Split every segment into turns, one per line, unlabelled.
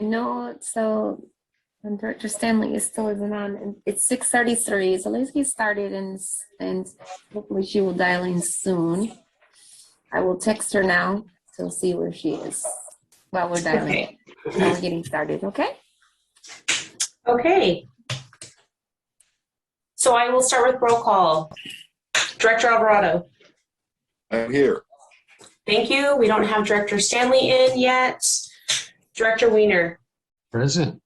No, so Director Stanley is still isn't on. And it's 6:33, so let's get started and hopefully she will dial in soon. I will text her now to see where she is while we're dialing.
Okay.
While we're getting started, okay?
Okay. So I will start with roll call. Director Alvarado.
I'm here.
Thank you. We don't have Director Stanley in yet. Director Weiner.
Present.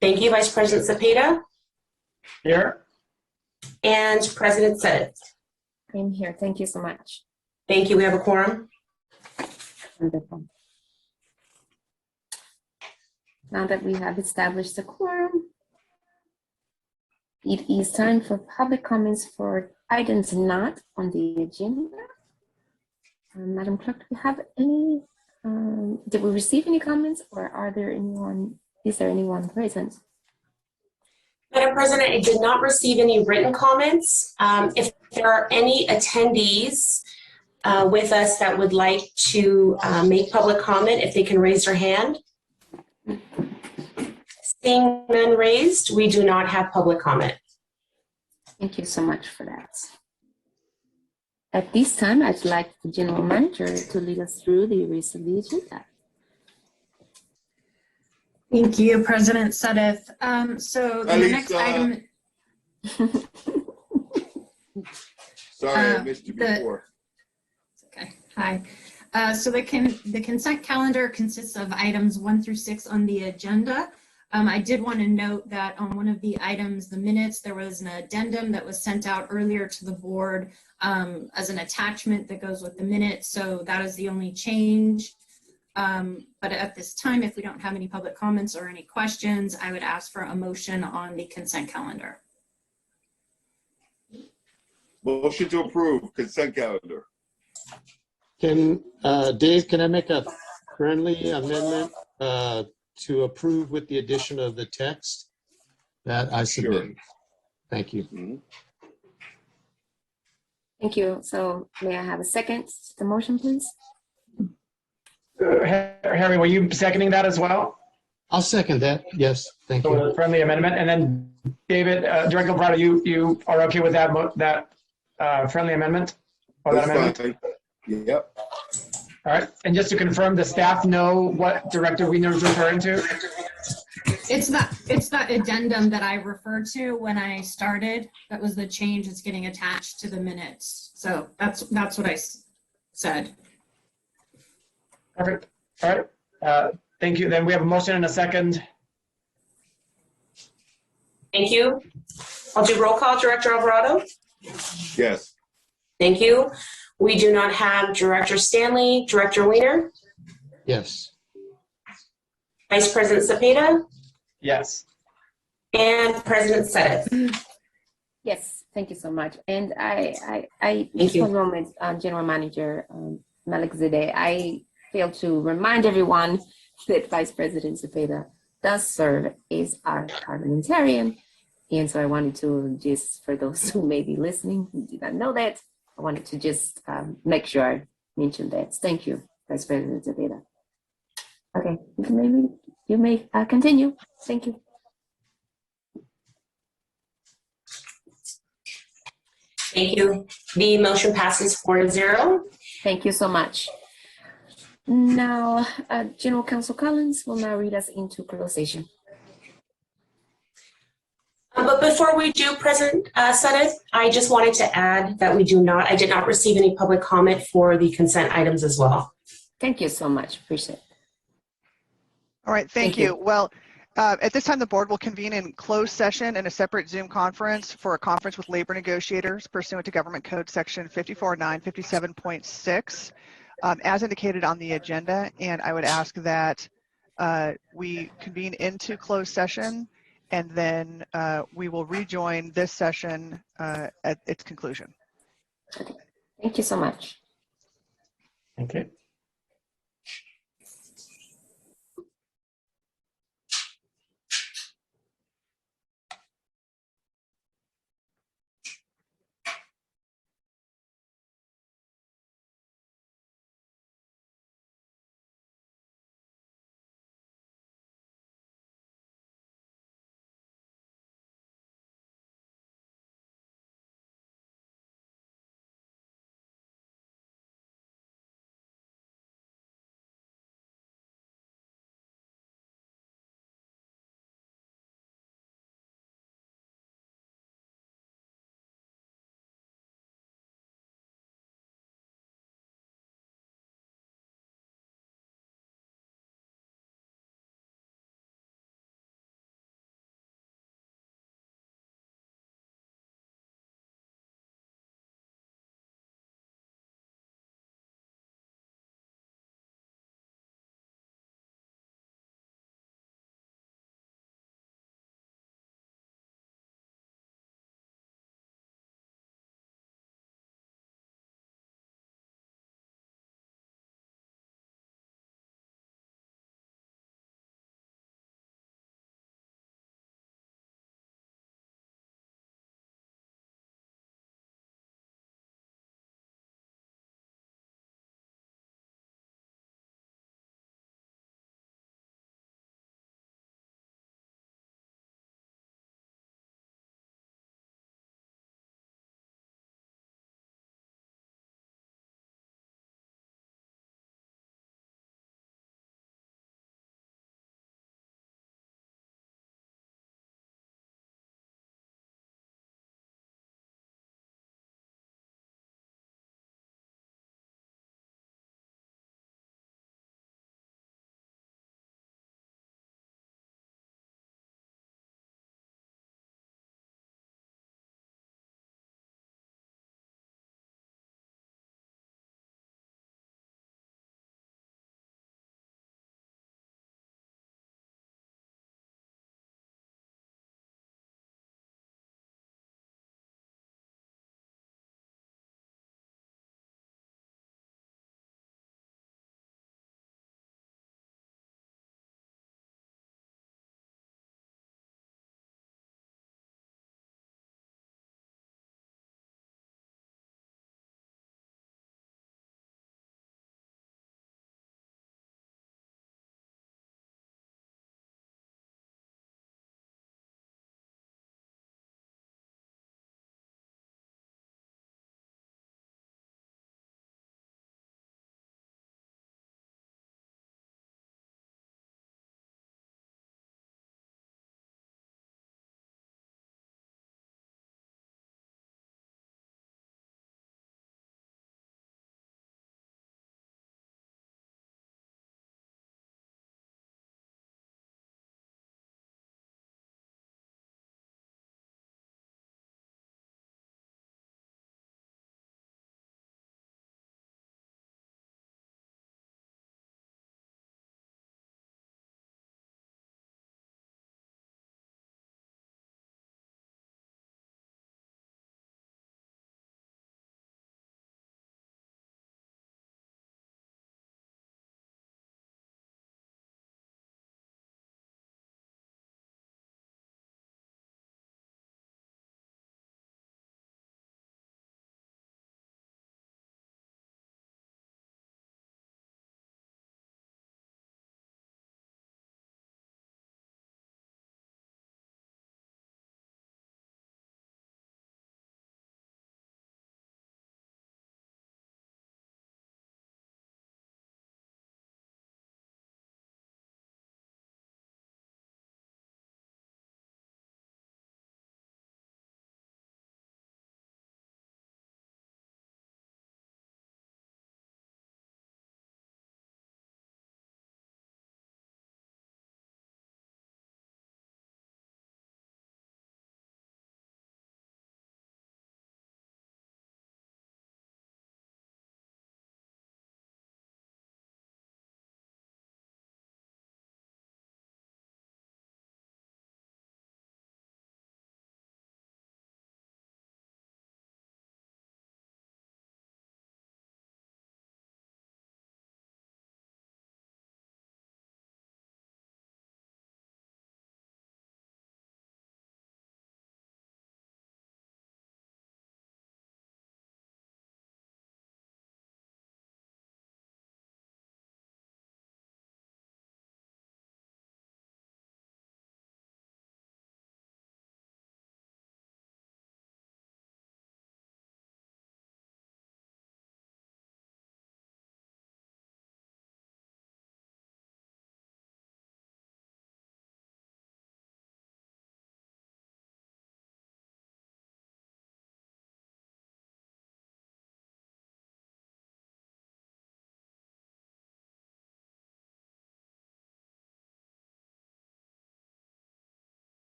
Thank you. Vice President Cepeda.
Here.
And President Sedith.
I'm here. Thank you so much.
Thank you. We have a quorum.
Wonderful. Now that we have established a quorum, it is time for public comments for items not on the agenda. Madam Clerk, do we have any, did we receive any comments or is there anyone present?
Madam President, I did not receive any written comments. If there are any attendees with us that would like to make public comment, if they can raise their hand. Seeing none raised, we do not have public comment.
Thank you so much for that. At this time, I'd like the General Manager to lead us through the rest of the agenda.
Thank you, President Sedith. So the next item.
Sorry, I missed you before.
Okay. Hi. So the consent calendar consists of items 1 through 6 on the agenda. I did want to note that on one of the items, the minutes, there was an addendum that was sent out earlier to the board as an attachment that goes with the minutes. So that is the only change. But at this time, if we don't have any public comments or any questions, I would ask for a motion on the consent calendar.
Motion to approve consent calendar.
Dave, can I make a friendly amendment to approve with the addition of the text that I submitted?
Sure.
Thank you.
Mm-hmm.
Thank you. So may I have a second to the motion, please?
Harry, were you seconding that as well?
I'll second that. Yes, thank
So
you.
a friendly amendment. And then David, Director Alvarado, you are okay with that friendly amendment? Or that
That's
amendment?
fine. Yep.
All right. And just to confirm, the staff know what Director Wiener is referring to?
It's that addendum that I referred to when I started. That was the change that's getting attached to the minutes. So that's what I said.
Perfect. All right. Thank you. Then we have a motion and a second.
Thank you. I'll do roll call. Director Alvarado.
Yes.
Thank you. We do not have Director Stanley. Director Weiner.
Yes.
Vice President Cepeda.
Yes.
And President Sedith.
Yes, thank you so much. And I
Thank
just
you.
one moment, General Manager Melchizedek, I failed to remind everyone that Vice President Cepeda does serve as our parliamentarian. And so I wanted to just, for those who may be listening who do not know that, I wanted to just make sure I mentioned that. Thank you, Vice President Cepeda. Okay, you may continue. Thank you.
Thank you. The motion passes 4-0.
Thank you so much. Now, General Counsel Collins will now read us into closed session.
But before we do, President Sedith, I just wanted to add that I did not receive any public comment for the consent items as well.
Thank you so much. Appreciate it.
All right, thank you. Well, at this time, the board will convene in closed session in a separate Zoom conference for a conference with labor negotiators pursuant to Government Code Section 54957.6, as indicated on the agenda. And I would ask that we convene into closed session, and then we will rejoin this session at its conclusion.
Okay. Thank you so much.
Thank you.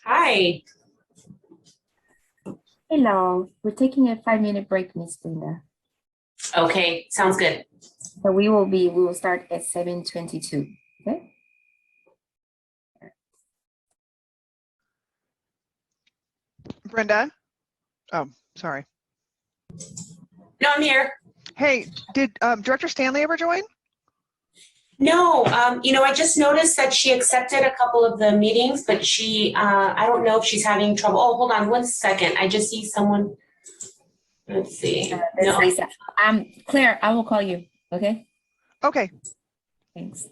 Hi.
Hello. We're taking a 5-minute break, Miss Brenda.
Okay, sounds good.
So we will start at 7:22. Okay.
Brenda? Oh, sorry.
No, I'm here.
Hey, did Director Stanley ever join?
No, I just noticed that she accepted a couple of the meetings, but I don't know if she's having trouble. Oh, hold on 1 second. I just see someone. Let's see.
That's
No.
Lisa. Claire, I will call you. Okay.
Okay.
Thanks.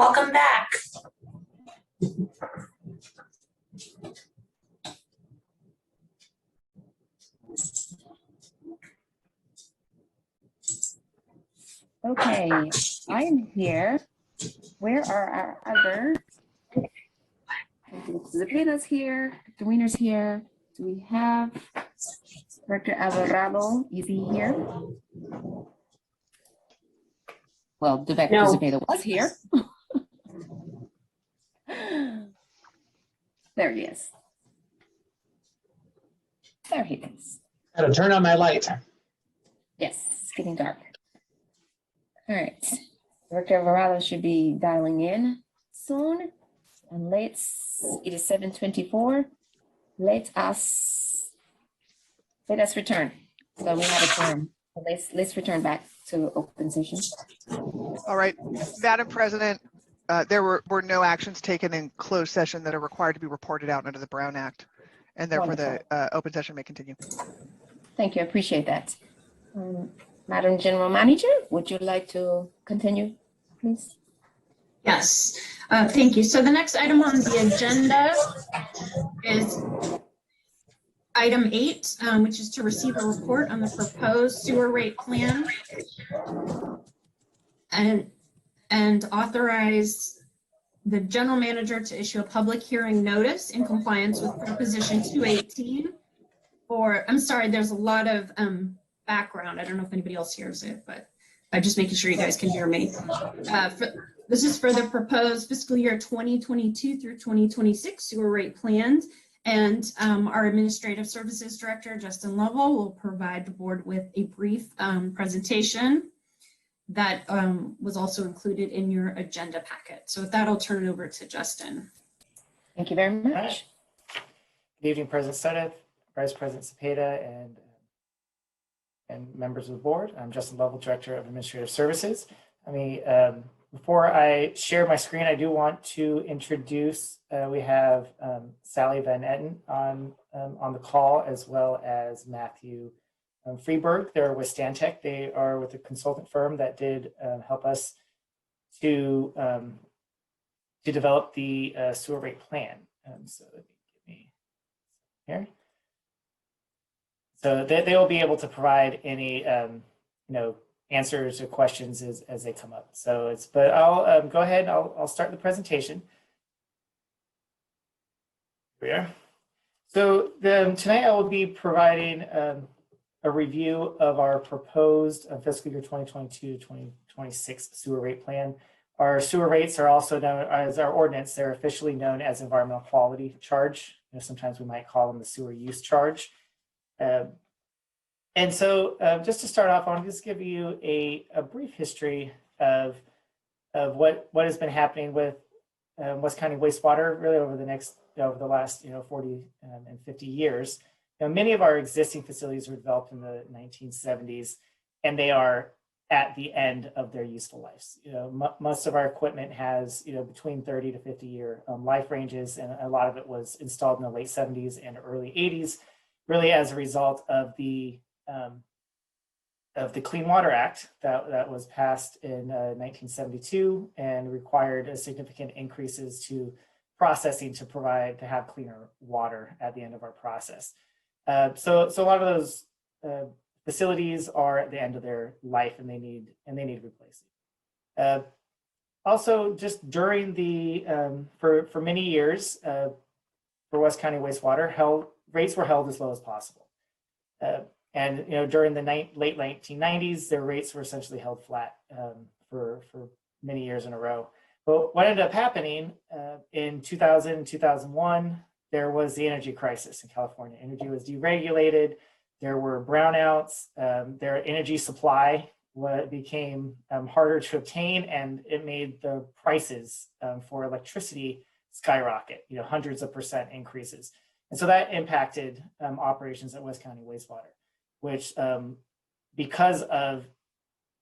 Welcome back.
Okay, I am here. Where are our other? Zepeda's here. The Wiener's here. Do we have Director Alvarado? Is he here? Well, Director
No.
Zepeda was here. There he is. There he is.
Gotta turn on my light.
Yes, it's getting dark. All right. Director Alvarado should be dialing in soon. And it is 7:24. Let us return. So we have a quorum. So let's return back to open session.
All right, Madam President, there were no actions taken in closed session that are required to be reported out under the Brown Act, and therefore the open session may continue.
Thank you. I appreciate that. Madam General Manager, would you like to continue, please?
Yes, thank you. So the next item on the agenda is item 8, which is to receive a report on the proposed sewer rate plan and authorize the general manager to issue a public hearing notice in compliance with Proposition 218. I'm sorry, there's a lot of background. I don't know if anybody else hears it, but I'm just making sure you guys can hear me. This is for the proposed fiscal year 2022 through 2026 sewer rate plans. And our Administrative Services Director, Justin Lovell, will provide the board with a brief presentation that was also included in your agenda packet. So with that, I'll turn it over to Justin.
Thank you very much.
Right. Good evening, President Suddeth, Vice President Cepeda, and members of the board. I'm Justin Lovell, Director of Administrative Services. Before I share my screen, I do want to introduce, we have Sally Van Etten on the call, as well as Matthew Freeberg. They're with Stantec. They are with a consultant firm that did help us to develop the sewer rate plan. So let me give me here. So they will be able to provide any answers or questions as they come up. So but I'll go ahead and I'll start the presentation. Here we are. So tonight I will be providing a review of our proposed fiscal year 2022 to 2026 sewer rate plan. Our sewer rates are also known as our ordinance. They're officially known as environmental quality charge. Sometimes we might call them the sewer use charge. And so just to start off, I want to just give you a brief history of what has been happening with West County wastewater really over the last 40 and 50 years. Many of our existing facilities were developed in the 1970s, and they are at the end of their useful lives. Most of our equipment has between 30 to 50 year life ranges, and a lot of it was installed in the late 70s and early 80s, really as a result of the Clean Water Act that was passed in 1972 and required significant increases to processing to have cleaner water at the end of our process. So a lot of those facilities are at the end of their life, and they need replacing. Also, just during the for many years for West County wastewater, rates were held as low as possible. And during the late 1990s, their rates were essentially held flat for many years in a row. But what ended up happening in 2000, 2001, there was the energy crisis in California. Energy was deregulated. There were brownouts. Their energy supply became harder to obtain, and it made the prices for electricity skyrocket, hundreds of percent increases. And so that impacted operations at West County Wastewater, which because of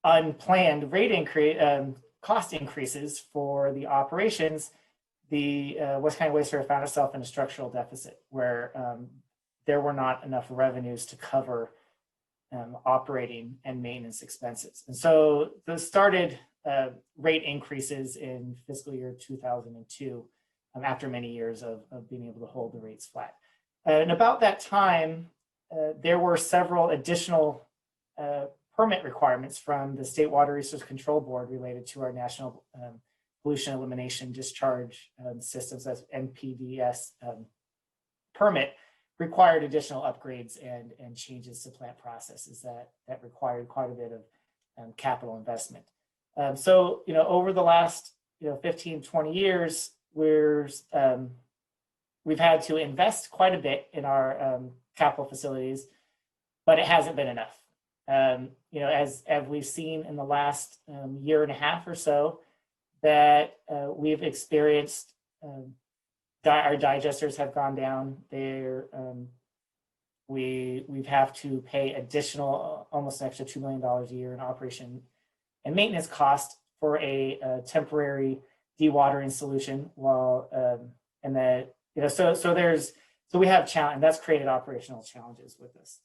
unplanned cost increases for the operations, the West County Wastewater found itself in a structural deficit where there were not enough revenues to cover operating and maintenance expenses. And so this started rate increases in fiscal year 2002 after many years of being able to hold the rates flat. And about that time, there were several additional permit requirements from the State Water Resources Control Board related to our National Pollution Elimination Discharge Systems, as NPDS permit, required additional upgrades and changes to plant processes that required quite a bit of capital investment. So, over the last 15, 20 years, we've had to invest quite a bit in our capital facilities, but it hasn't been enough. As we've seen in the last year and a half or so, that we've experienced our digesters have gone down. We've have to pay additional, almost an extra $2 million a year in operation and maintenance cost for a temporary dewatering solution. So we have challenge, and that's created operational challenges with this.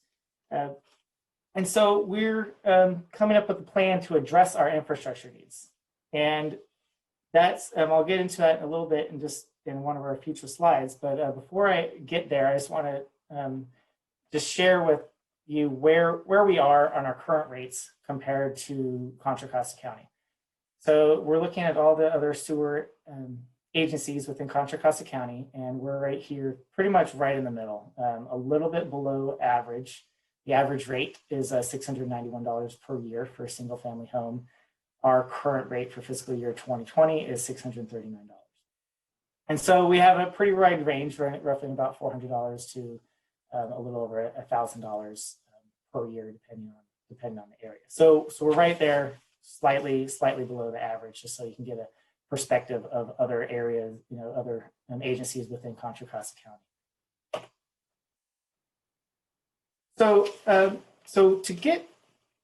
And so we're coming up with a plan to address our infrastructure needs. And that's, I'll get into that in a little bit in one of our future slides. But before I get there, I just want to just share with you where we are on our current rates compared to Contra Costa County. So we're looking at all the other sewer agencies within Contra Costa County, and we're right here, pretty much right in the middle, a little bit below average. The average rate is $691 per year for a single family home. Our current rate for fiscal year 2020 is $639. And so we have a pretty wide range, roughly about $400 to a little over $1,000 per year, depending on the area. So we're right there, slightly below the average, just so you can get a perspective of other areas, other agencies within Contra Costa County. So to get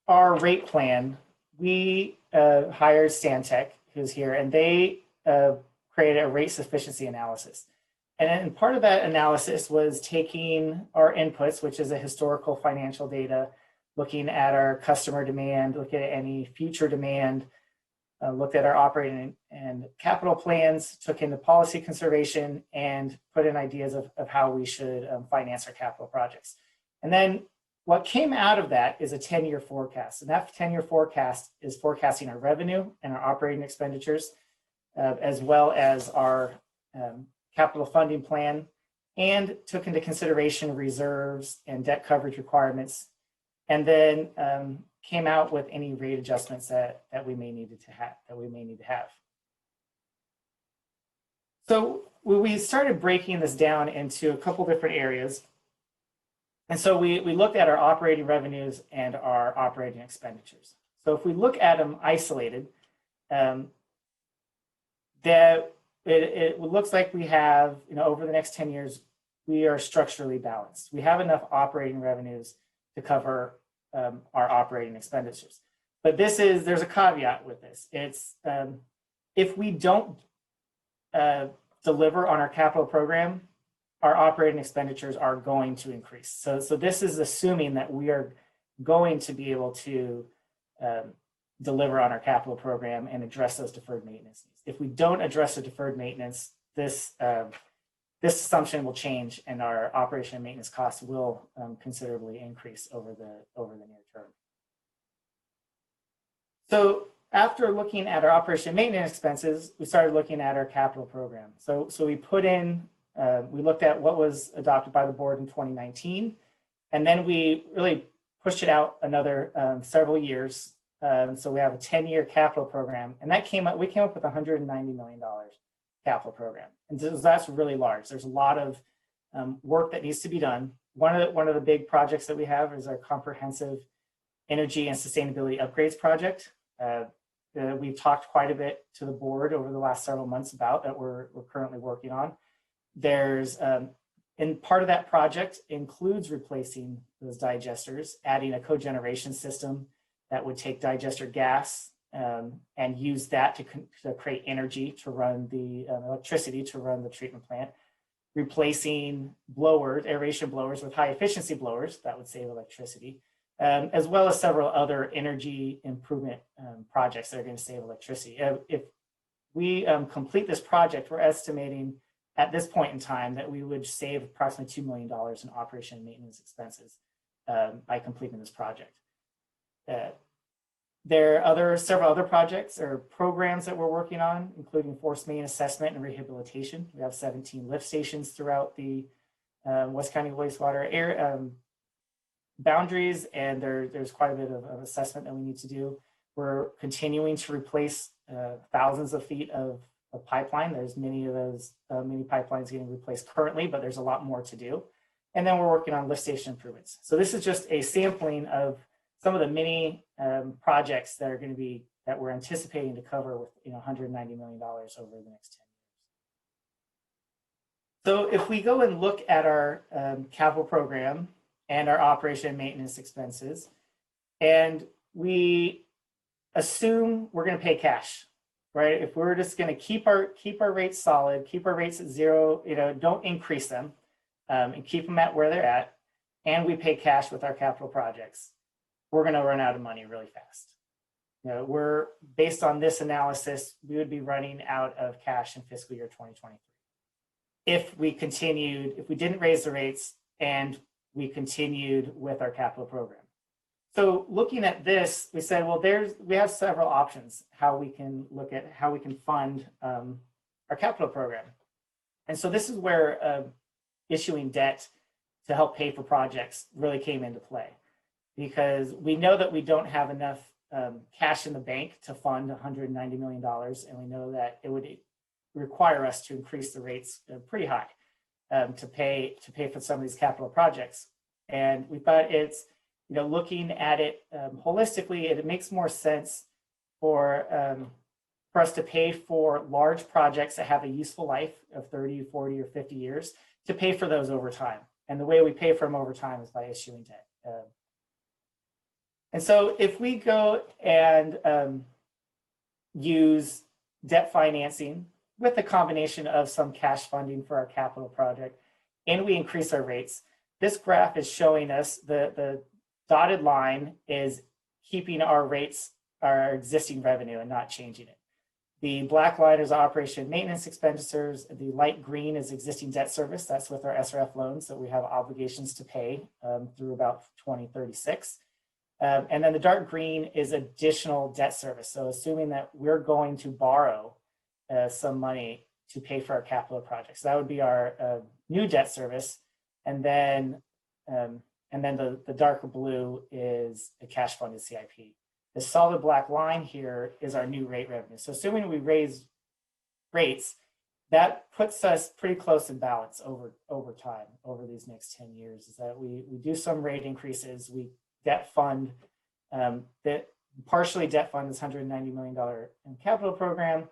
our rate plan, we hired Stantec, who's here, and they created a rate sufficiency analysis. And part of that analysis was taking our inputs, which is a historical financial data, looking at our customer demand, looking at any future demand, looked at our operating and capital plans, took into policy consideration, and put in ideas of how we should finance our capital projects. And then what came out of that is a 10-year forecast. And that 10-year forecast is forecasting our revenue and our operating expenditures, as well as our capital funding plan, and took into consideration reserves and debt coverage requirements, and then came out with any rate adjustments that we may need to have. So we started breaking this down into a couple different areas. And so we looked at our operating revenues and our operating expenditures. So if we look at them isolated, it looks like we have, over the next 10 years, we are structurally balanced. We have enough operating revenues to cover our operating expenditures. But there's a caveat with this. It's if we don't deliver on our capital program, our operating expenditures are going to increase. So this is assuming that we are going to be able to deliver on our capital program and address those deferred maintenance needs. If we don't address the deferred maintenance, this assumption will change, and our operation and maintenance costs will considerably increase over the near term. So after looking at our operation and maintenance expenses, we started looking at our capital program. So we put in, we looked at what was adopted by the board in 2019, and then we really pushed it out another several years. So we have a 10-year capital program, and we came up with $190 million capital program. And that's really large. There's a lot of work that needs to be done. One of the big projects that we have is our comprehensive energy and sustainability upgrades project. We've talked quite a bit to the board over the last several months about that we're currently working on. And part of that project includes replacing those digesters, adding a cogeneration system that would take digester gas and use that to create energy to run the electricity to run the treatment plant, replacing blowers, aeration blowers with high efficiency blowers that would save electricity, as well as several other energy improvement projects that are going to save electricity. If we complete this project, we're estimating at this point in time that we would save approximately $2 million in operation and maintenance expenses by completing this project. There are several other projects or programs that we're working on, including force main assessment and rehabilitation. We have 17 lift stations throughout the West County wastewater area boundaries, and there's quite a bit of assessment that we need to do. We're continuing to replace thousands of feet of pipeline. There's many of those many pipelines getting replaced currently, but there's a lot more to do. And then we're working on lift station improvements. So this is just a sampling of some of the many projects that are going to be that we're anticipating to cover with $190 million over the next 10 years. So if we go and look at our capital program and our operation and maintenance expenses, and we assume we're going to pay cash, right? If we're just going to keep our rates solid, keep our rates at zero, don't increase them, and keep them at where they're at, and we pay cash with our capital projects, we're going to run out of money really fast. We're based on this analysis, we would be running out of cash in fiscal year 2023 if we didn't raise the rates and we continued with our capital program. So looking at this, we said, well, we have several options how we can look at how we can fund our capital program. And so this is where issuing debt to help pay for projects really came into play, because we know that we don't have enough cash in the bank to fund $190 million, and we know that it would require us to increase the rates pretty high to pay for some of these capital projects. And we thought it's, looking at it holistically, it makes more sense for us to pay for large projects that have a useful life of 30, 40, or 50 years, to pay for those over time. And the way we pay for them over time is by issuing debt. And so if we go and use debt financing with a combination of some cash funding for our capital project, and we increase our rates, this graph is showing us the dotted line is keeping our rates, our existing revenue, and not changing it. The black line is operation and maintenance expenditures. The light green is existing debt service. That's with our SRF loans that we have obligations to pay through about 2036. And then the dark green is additional debt service. So assuming that we're going to borrow some money to pay for our capital projects. That would be our new debt service. And then the darker blue is a cash funded CIP. The solid black line here is our new rate revenue. So assuming we raise rates, that puts us pretty close in balance over time, over these next 10 years, is that we do some rate increases, we debt fund, that partially debt fund this $190 million capital program,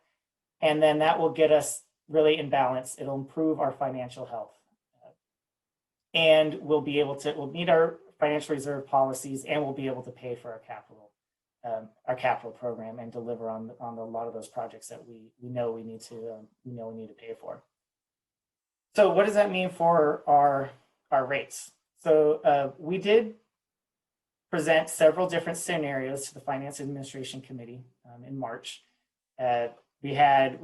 and then that will get us really in balance. It'll improve our financial health. And we'll meet our financial reserve policies, and we'll be able to pay for our capital program and deliver on a lot of those projects that we know we need to pay for. So what does that mean for our rates? So we did present several different scenarios to the Finance Administration Committee in March. We had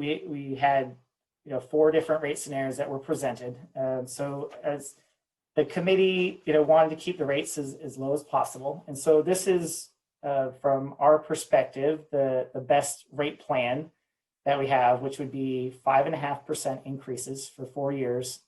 4 different rate scenarios that were presented. So as the committee wanted to keep the rates as low as possible, and so this is from our perspective the best rate plan that we have, which would be 5.5% increases for 4 years,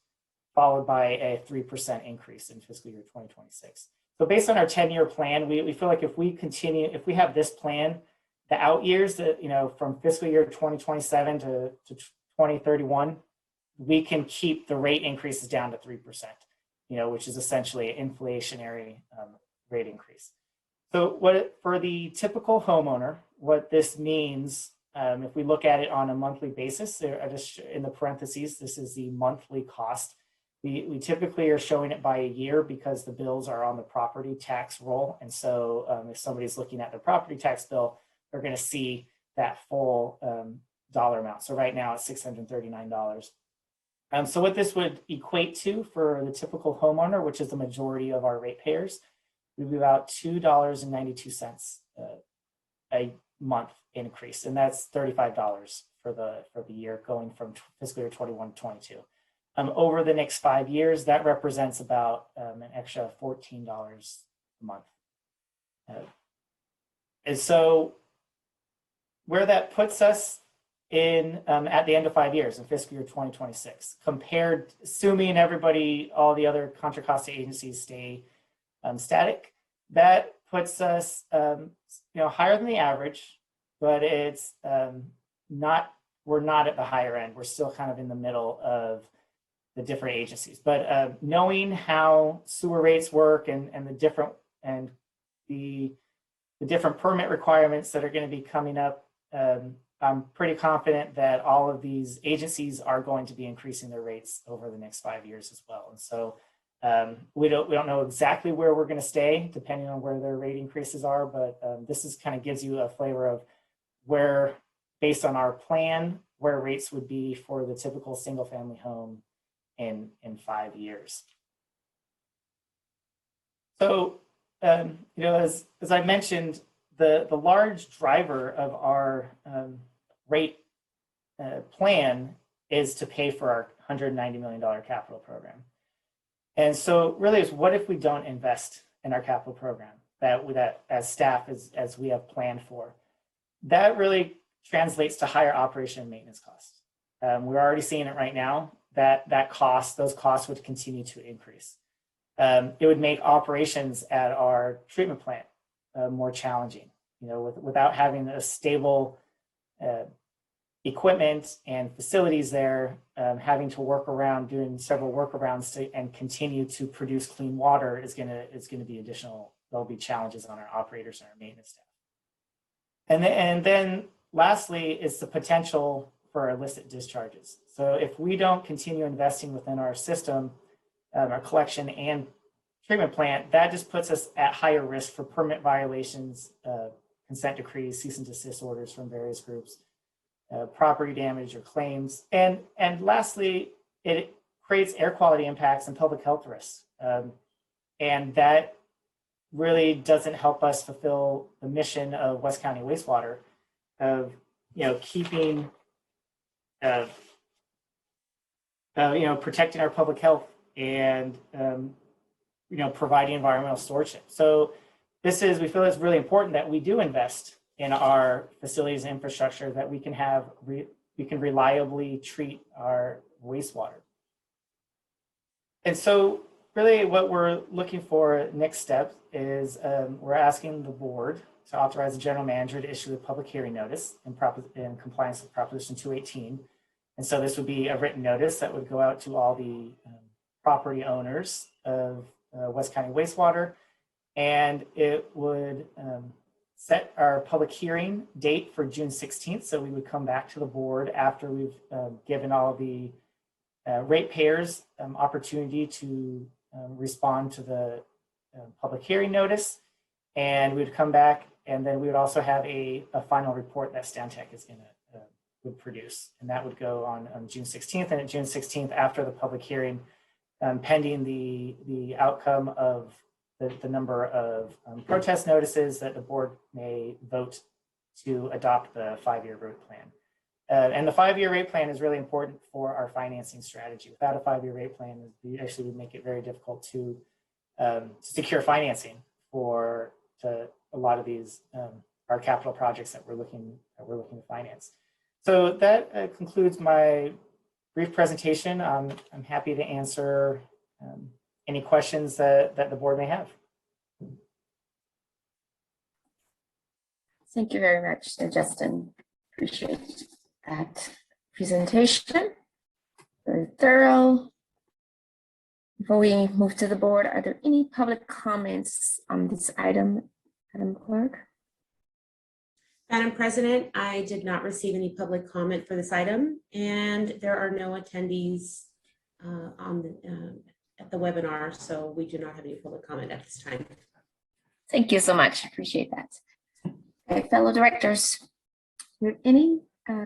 followed by a 3% increase in fiscal year 2026. So based on our 10-year plan, we feel like if we have this plan, the out years that, from fiscal year 2027 to 2031, we can keep the rate increases down to 3%, which is essentially an inflationary rate increase. So for the typical homeowner, what this means, if we look at it on a monthly basis, just in the parentheses, this is the monthly cost. We typically are showing it by a year because the bills are on the property tax roll. And so if somebody's looking at their property tax bill, they're going to see that full dollar amount. So right now it's $639. So what this would equate to for the typical homeowner, which is the majority of our ratepayers, would be about $2.92 a month increase, and that's $35 for the year going from fiscal year 21 to 22. Over the next 5 years, that represents about an extra $14 a month. And so where that puts us in at the end of 5 years in fiscal year 2026, compared, assuming everybody, all the other Contra Costa agencies stay static, that puts us higher than the average, but it's we're not at the higher end. We're still kind of in the middle of the different agencies. But knowing how sewer rates work and the different permit requirements that are going to be coming up, I'm pretty confident that all of these agencies are going to be increasing their rates over the next 5 years as well. And so we don't know exactly where we're going to stay depending on where their rate increases are, but this is kind of gives you a flavor of where, based on our plan, where rates would be for the typical single family home in 5 years. So, as I mentioned, the large driver of our rate plan is to pay for our $190 million capital program. And so really is, what if we don't invest in our capital program that as staff, as we have planned for? That really translates to higher operation and maintenance costs. We're already seeing it right now, those costs would continue to increase. It would make operations at our treatment plant more challenging, without having a stable equipment and facilities there, having to work around, doing several workarounds and continue to produce clean water is going to be additional. There'll be challenges on our operators and our maintenance staff. And then lastly is the potential for illicit discharges. So if we don't continue investing within our system, our collection and treatment plant, that just puts us at higher risk for permit violations, consent decrees, cease and desist orders from various groups, property damage or claims. And lastly, it creates air quality impacts and public health risks. And that really doesn't help us fulfill the mission of West County Wastewater of, keeping, protecting our public health and, providing environmental stewardship. So we feel it's really important that we do invest in our facilities and infrastructure, that we can reliably treat our wastewater. And so really what we're looking for next step is we're asking the board to authorize the general manager to issue a public hearing notice in compliance with Proposition 218. And so this would be a written notice that would go out to all the property owners of West County Wastewater, and it would set our public hearing date for June 16th. So we would come back to the board after we've given all of the ratepayers opportunity to respond to the public hearing notice. And we'd come back, and then we would also have a final report that Stantec is going to would produce. And that would go on June 16th. And at June 16th, after the public hearing, pending the outcome of the number of protest notices, that the board may vote to adopt the 5-year rate plan. And the 5-year rate plan is really important for our financing strategy. Without a 5-year rate plan, we actually would make it very difficult to secure financing for a lot of these our capital projects that we're looking to finance. So that concludes my brief presentation. I'm happy to answer any questions that the board may have.
Thank you very much, Justin. Appreciate that presentation. Very thorough. Before we move to the board, are there any public comments on this item, Madam Clerk?
Madam President, I did not receive any public comment for this item, and there are no attendees at the webinar, so we do not have any public comment at this time.
Thank you so much. Appreciate that. Okay, fellow directors, do you have any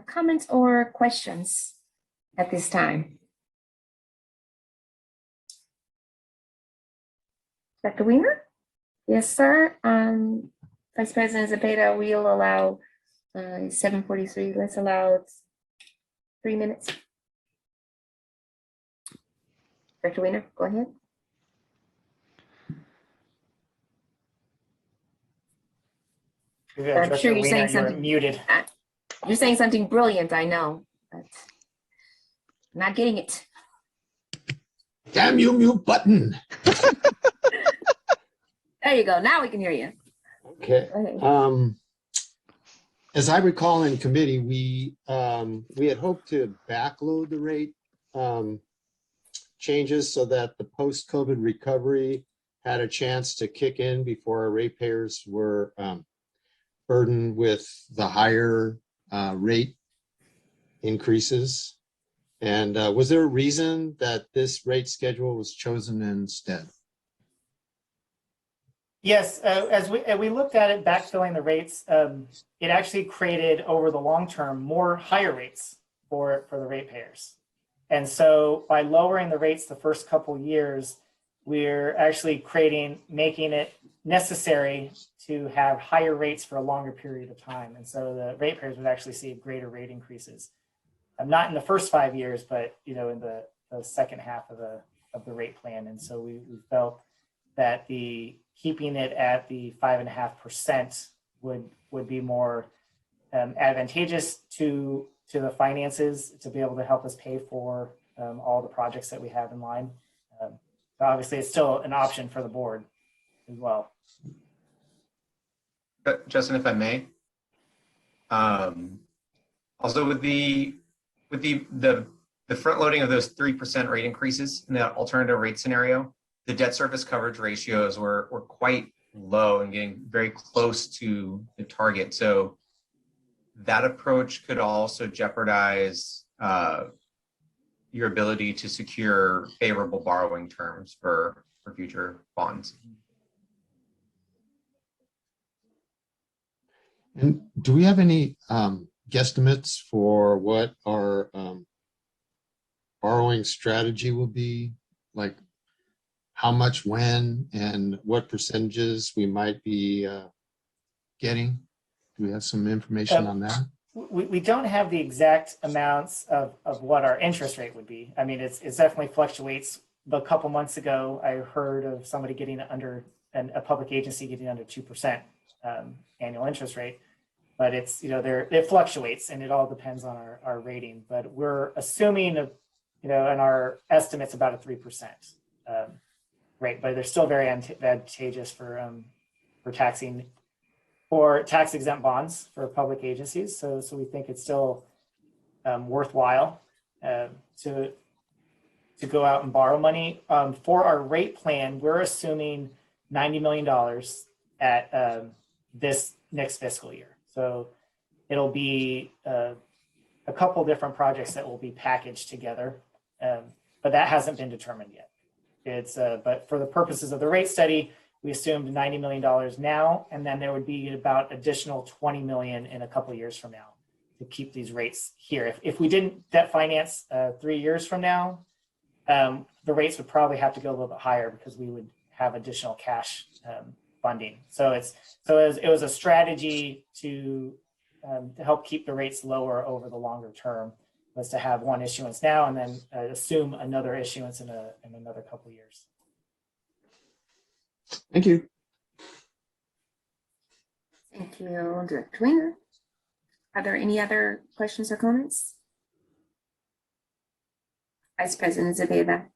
comments or questions at this time? Dr. Weimer, Yes, sir. Vice President Zepeda, we'll allow 7:43. Let's allow 3 minutes. Director Weiner, go ahead. I'm sure
Director
you're
Weiner,
saying
you're
something.
muted.
You're saying something brilliant, I know, but I'm not getting it.
Damn you, mute button.
There you go. Now we can hear you.
Okay.
Go ahead.
As I recall in committee, we had hoped to backload the rate changes so that the post-COVID recovery had a chance to kick in before our ratepayers were burdened with the higher rate increases. And was there a reason that this rate schedule was chosen instead?
Yes, as we looked at it, backfilling the rates, it actually created over the long term more higher rates for the ratepayers. And so by lowering the rates the first couple years, we're actually making it necessary to have higher rates for a longer period of time. And so the ratepayers would actually see greater rate increases. Not in the first 5 years, but in the second half of the rate plan. And so we felt that keeping it at the 5.5% would be more advantageous to the finances to be able to help us pay for all the projects that we have in line. Obviously, it's still an option for the board as well.
Justin, if I may, also with the front loading of those 3% rate increases in the alternative rate scenario, the debt service coverage ratios were quite low and getting very close to the target. So that approach could also jeopardize your ability to secure favorable borrowing terms for future bonds.
And do we have any guesstimates for what our borrowing strategy will be? Like how much, when, and what percentages we might be getting? Do we have some information on that?
We don't have the exact amounts of what our interest rate would be. I mean, it definitely fluctuates. But a couple months ago, I heard of somebody getting under, a public agency getting under 2% annual interest rate. But it's, it fluctuates and it all depends on our rating. But we're assuming, in our estimates about a 3% rate. But they're still very advantageous for taxing or tax exempt bonds for public agencies. So we think it's still worthwhile to go out and borrow money. For our rate plan, we're assuming $90 million at this next fiscal year. So it'll be a couple different projects that will be packaged together, but that hasn't been determined yet. But for the purposes of the rate study, we assumed $90 million now, and then there would be about additional $20 million in a couple of years from now to keep these rates here. If we didn't debt finance 3 years from now, the rates would probably have to go a little bit higher because we would have additional cash funding. So it was a strategy to help keep the rates lower over the longer term, was to have one issuance now and then assume another issuance in another couple of years.
Thank you.
Thank you, Director Weiner. Are there any other questions or comments? Vice President Zepeda.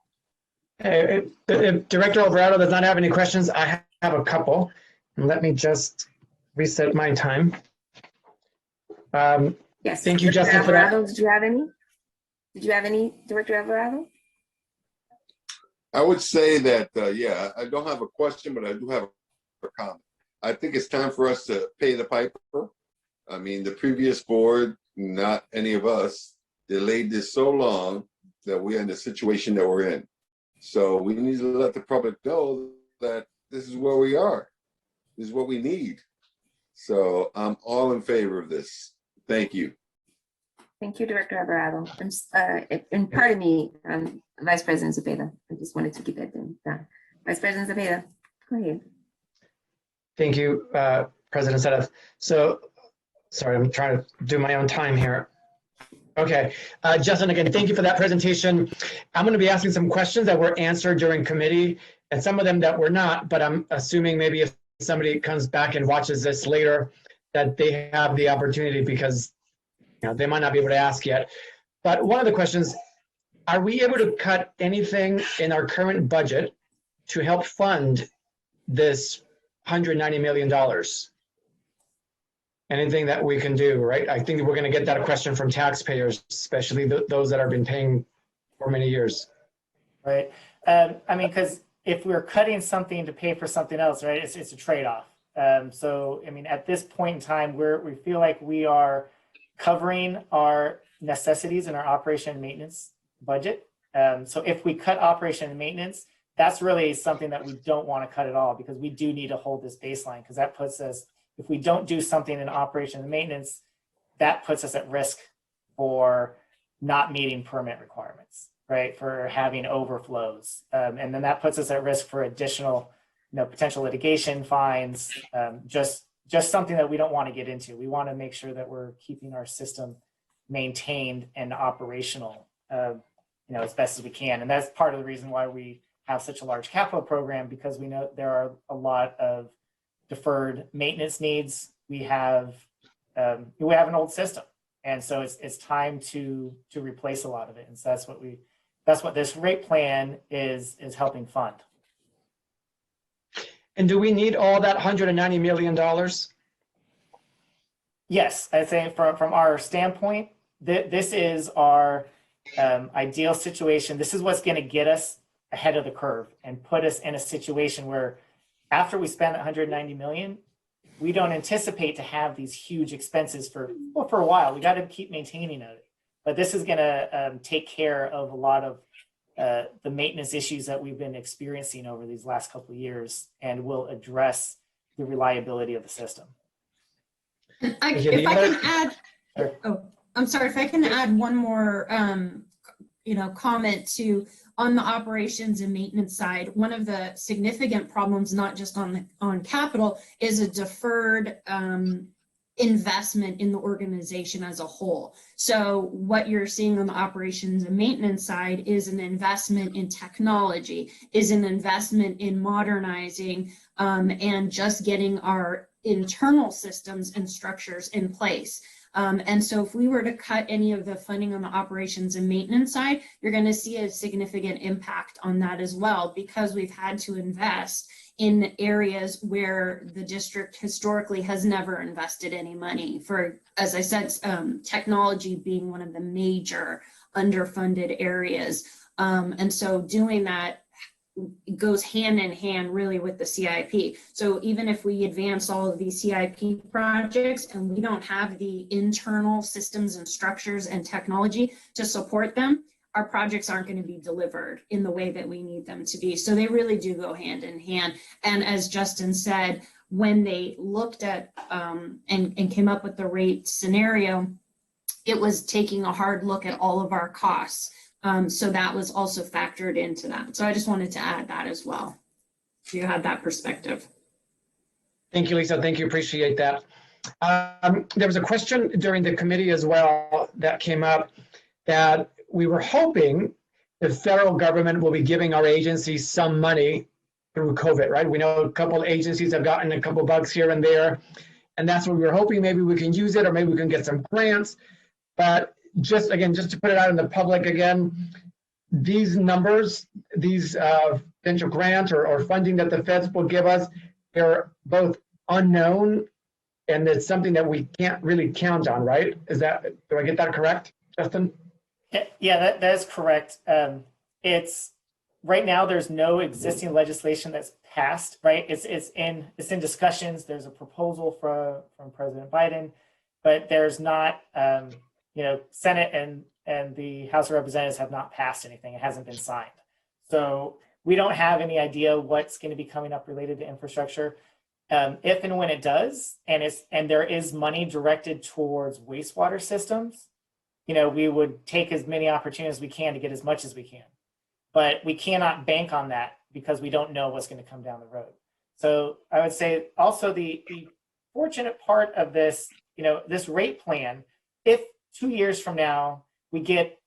If Director Alvarado does not have any questions, I have a couple. Let me just reset my time.
Yes.
Thank you,
Director
Justin, for that.
Alvarado, did you have any? Did you have any, Director Alvarado?
I would say that, yeah, I don't have a question, but I do have a comment. I think it's time for us to pay the piper. I mean, the previous board, not any of us, delayed this so long that we're in the situation that we're in. So we need to let the public know that this is where we are. This is what we need. So I'm all in favor of this. Thank you.
Thank you, Director Alvarado. And pardon me, Vice President Zepeda. I just wanted to get that done. Vice President Zepeda, go ahead.
Thank you, President Sedeth. So, sorry, I'm trying to do my own time here. Okay, Justin, again, thank you for that presentation. I'm going to be asking some questions that were answered during committee and some of them that were not, but I'm assuming maybe if somebody comes back and watches this later, that they have the opportunity because they might not be able to ask yet. But one of the questions, are we able to cut anything in our current budget to help fund this $190 million? Anything that we can do, right? I think we're going to get that question from taxpayers, especially those that have been paying for many years.
Right. I mean, because if we're cutting something to pay for something else, right, it's a trade-off. So, I mean, at this point in time, we feel like we are covering our necessities in our operation and maintenance budget. So if we cut operation and maintenance, that's really something that we don't want to cut at all, because we do need to hold this baseline, because that puts us, if we don't do something in operation and maintenance, that puts us at risk for not meeting permit requirements, right? For having overflows. And then that puts us at risk for additional, potential litigation, fines, just something that we don't want to get into. We want to make sure that we're keeping our system maintained and operational, as best as we can. And that's part of the reason why we have such a large capital program, because we know there are a lot of deferred maintenance needs. We have an old system, and so it's time to replace a lot of it. And so that's what this rate plan is helping fund.
And do we need all that $190 million?
Yes, I'd say from our standpoint, this is our ideal situation. This is what's going to get us ahead of the curve and put us in a situation where, after we spend $190 million, we don't anticipate to have these huge expenses for a while. We got to keep maintaining it. But this is going to take care of a lot of the maintenance issues that we've been experiencing over these last couple of years, and will address the reliability of the system.
If I can add, I'm sorry, if I can add one more comment on the operations and maintenance side. One of the significant problems, not just on capital, is a deferred investment in the organization as a whole. So what you're seeing on the operations and maintenance side is an investment in technology, is an investment in modernizing and just getting our internal systems and structures in place. And so if we were to cut any of the funding on the operations and maintenance side, you're going to see a significant impact on that as well, because we've had to invest in areas where the district historically has never invested any money for, as I said, technology being one of the major underfunded areas. And so doing that goes hand in hand really with the CIP. So even if we advance all of these CIP projects and we don't have the internal systems and structures and technology to support them, our projects aren't going to be delivered in the way that we need them to be. So they really do go hand in hand. And as Justin said, when they looked at and came up with the rate scenario, it was taking a hard look at all of our costs. So that was also factored into that. So I just wanted to add that as well. So you had that perspective.
Thank you, Lisa. Thank you. Appreciate that. There was a question during the committee as well that came up, that we were hoping the federal government will be giving our agencies some money through COVID, right? We know a couple of agencies have gotten a couple bucks here and there, and that's what we were hoping. Maybe we can use it, or maybe we can get some grants. But just to put it out in the public again, these numbers, these potential grants or funding that the feds will give us, they're both unknown, and it's something that we can't really count on, right? Do I get that correct, Justin?
Yeah, that is correct. It's right now, there's no existing legislation that's passed, right? It's in discussions. There's a proposal from President Biden, but there's not, Senate and the House of Representatives have not passed anything. It hasn't been signed. So we don't have any idea what's going to be coming up related to infrastructure. If and when it does, and there is money directed towards wastewater systems, we would take as many opportunities as we can to get as much as we can. But we cannot bank on that, because we don't know what's going to come down the road. So I would say also the fortunate part of this, this rate plan, if 2 years from now we get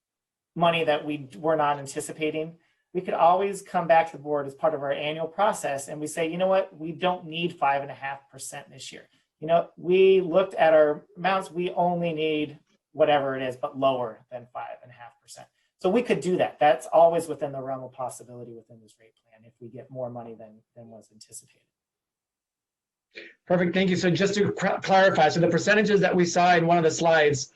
money that we were not anticipating, we could always come back to the board as part of our annual process and we say, you know what, we don't need 5.5% this year. We looked at our amounts, we only need whatever it is, but lower than 5.5%. So we could do that. That's always within the realm of possibility within this rate plan if we get more money than was anticipated.
Perfect, thank you. So just to clarify, so the percentages that we saw in one of the slides,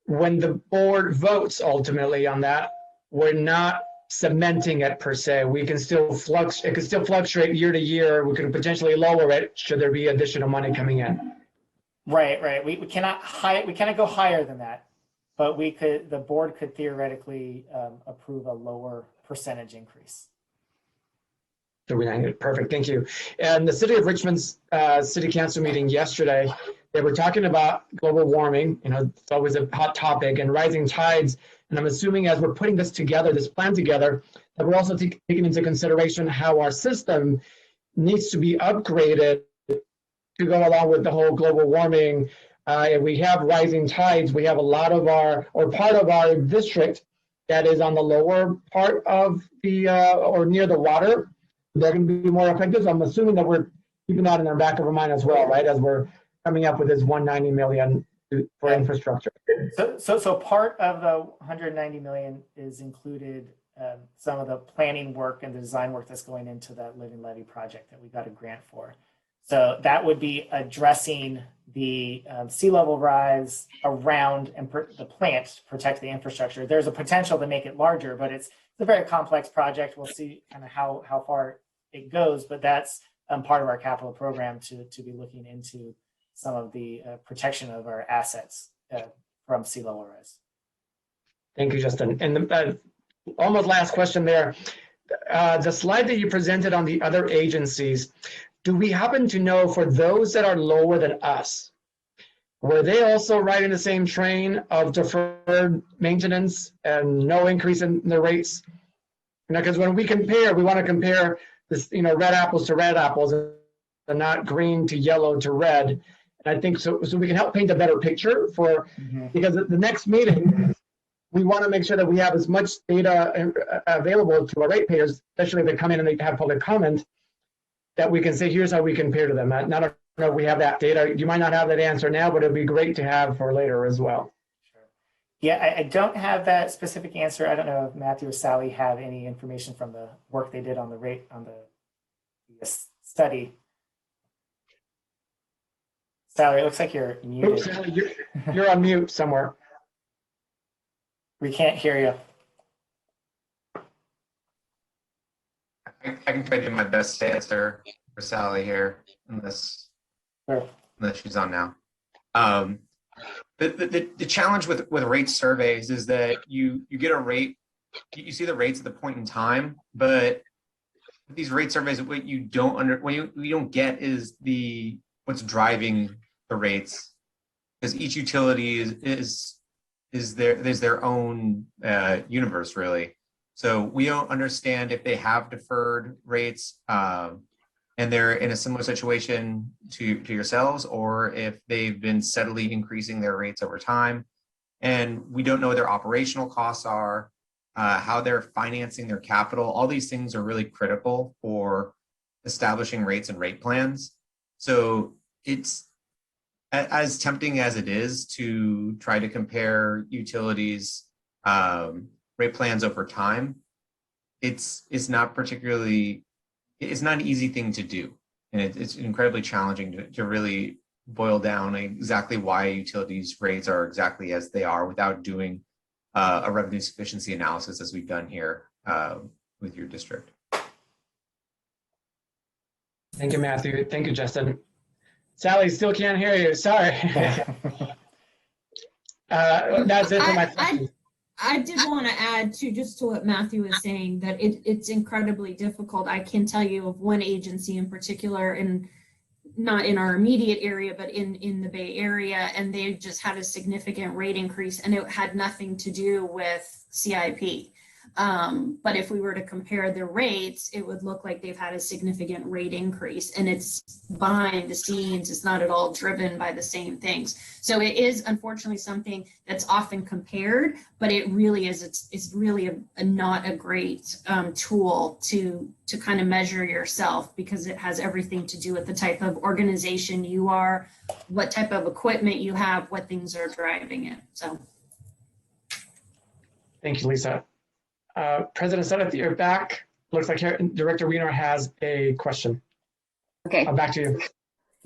when the board votes ultimately on that, we're not cementing it per se. We can still it can still fluctuate year to year. We could potentially lower it should there be additional money coming in.
Right. We cannot go higher than that, but the board could theoretically approve a lower percentage increase.
So perfect, thank you. And the City of Richmond's City Council meeting yesterday, they were talking about global warming. It's always a hot topic, and rising tides. And I'm assuming as we're putting this plan together, that we're also taking into consideration how our system needs to be upgraded to go along with the whole global warming. If we have rising tides, we have a lot of part of our district that is on the lower part of the, or near the water. They're going to be more effective. So I'm assuming that we're keeping that in the back of our mind as well, right? As we're coming up with this 190 million for infrastructure.
So part of the 190 million is included some of the planning work and the design work that's going into that Living Levee project that we got a grant for. So that would be addressing the sea level rise around and the plant to protect the infrastructure. There's a potential to make it larger, but it's a very complex project. We'll see kind of how far it goes, but that's part of our capital program to be looking into some of the protection of our assets from sea level rise.
Thank you, Justin. And the almost last question there. The slide that you presented on the other agencies, do we happen to know for those that are lower than us, were they also riding the same train of deferred maintenance and no increase in the rates? Because when we want to compare this, red apples to red apples and not green to yellow to red. And I think so we can help paint a better picture because at the next meeting, we want to make sure that we have as much data available to our ratepayers, especially if they come in and they have public comment, that we can say, here's how we compare to them. I don't know if we have that data. You might not have that answer now, but it'd be great to have for later as well.
Sure. Yeah, I don't have that specific answer. I don't know if Matthew or Sally have any information from the work they did on the study. Sally, it looks like you're muted.
Oops, Sally, you're on mute somewhere.
We can't hear you.
I can try to do my best to answer for Sally here, unless she's on now. The challenge with rate surveys is that you get a rate, you see the rates at the point in time, but these rate surveys, what you don't get is what's driving the rates, because each utility is their own universe, really. So we don't understand if they have deferred rates and they're in a similar situation to yourselves, or if they've been steadily increasing their rates over time. And we don't know what their operational costs are, how they're financing their capital. All these things are really critical for establishing rates and rate plans. So it's as tempting as it is to try to compare utilities rate plans over time. It's not an easy thing to do. And it's incredibly challenging to really boil down exactly why utilities rates are exactly as they are without doing a revenue sufficiency analysis as we've done here with your district.
Thank you, Matthew. Thank you, Justin. Sally, still can't hear you. Sorry. That's it for my questions.
I did want to add just to what Matthew was saying, that it's incredibly difficult. I can tell you of one agency in particular, and not in our immediate area, but in the Bay Area, and they just had a significant rate increase, and it had nothing to do with CIP. But if we were to compare the rates, it would look like they've had a significant rate increase, and it's behind the scenes. It's not at all driven by the same things. So it is unfortunately something that's often compared, but it really is, it's really not a great tool to kind of measure yourself, because it has everything to do with the type of organization you are, what type of equipment you have, what things are driving it. So.
Thank you, Lisa. President Senate, you're back. Looks like Director Wiener has a question.
Okay.
Back to you.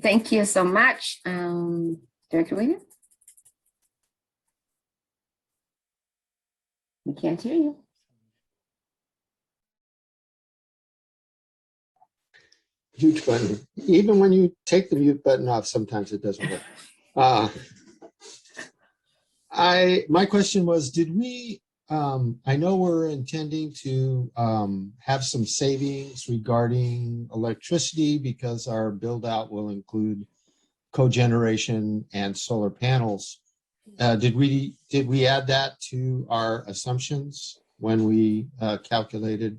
Thank you so much, Director Wiener. We can't hear you.
Mute button. Even when you take the mute button off, sometimes it doesn't work. My question was, did we, I know we're intending to have some savings regarding electricity because our build out will include cogeneration and solar panels. Did we add that to our assumptions when we calculated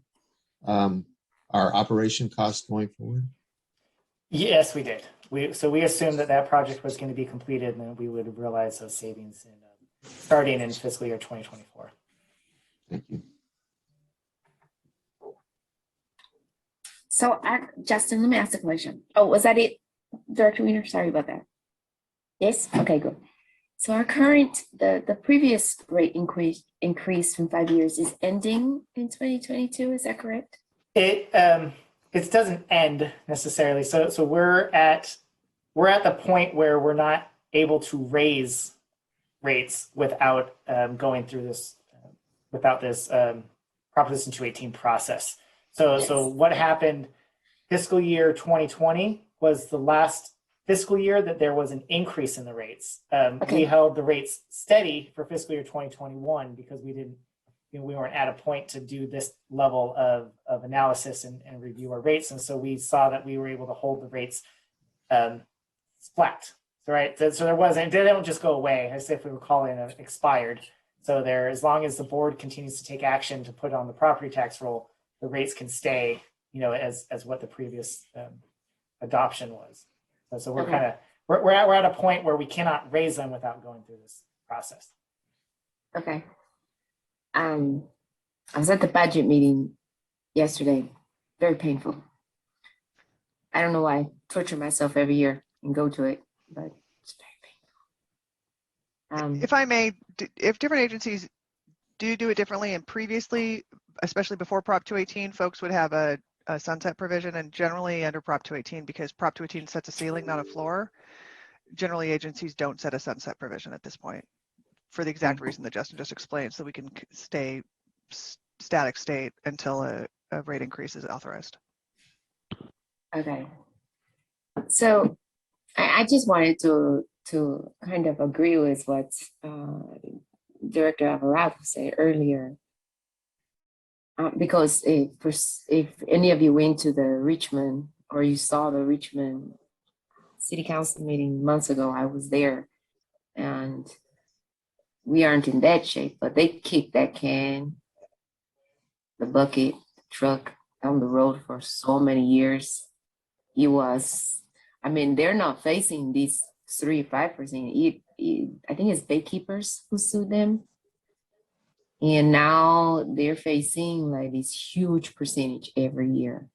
our operation costs going forward?
Yes, we did. So we assumed that project was going to be completed, and then we would realize those savings starting in fiscal year 2024.
Thank you.
So, Justin, let me ask a question. Oh, was that it, Director Wiener? Sorry about that. Yes? Okay, good. So our current, the previous rate increase from 5 years is ending in 2022, is that correct?
It doesn't end necessarily. So we're at the point where we're not able to raise rates without going through this without this Proposition 218 process. So what happened? Fiscal year 2020 was the last fiscal year that there was an increase in the rates. We held the rates steady for fiscal year 2021 because we weren't at a point to do this level of analysis and review our rates. And so we saw that we were able to hold the rates flat. Right. So there wasn't, they don't just go away as if we were calling it expired. So there, as long as the board continues to take action to put on the property tax roll, the rates can stay, as what the previous adoption was. So we're kind of, we're at a point where we cannot raise them without going through this process.
Okay. I was at the budget meeting yesterday. Very painful. I don't know why I torture myself every year and go to it, but it's very painful.
If I may, if different agencies do it differently, and previously, especially before Prop 218, folks would have a sunset provision, and generally under Prop 218, because Prop 218 sets a ceiling, not a floor, generally agencies don't set a sunset provision at this point for the exact reason that Justin just explained, so we can stay static state until a rate increase is authorized.
Okay. So I just wanted to kind of agree with what Director Alvarado said earlier. Because if any of you went to the Richmond or you saw the Richmond City Council meeting months ago, I was there, and we aren't in that shape, but they kicked that can, the bucket, the truck down the road for so many years. It was, I mean, they're not facing these 3-5%. I think it's Baykeepers who sued them. And now they're facing like this huge percentage every year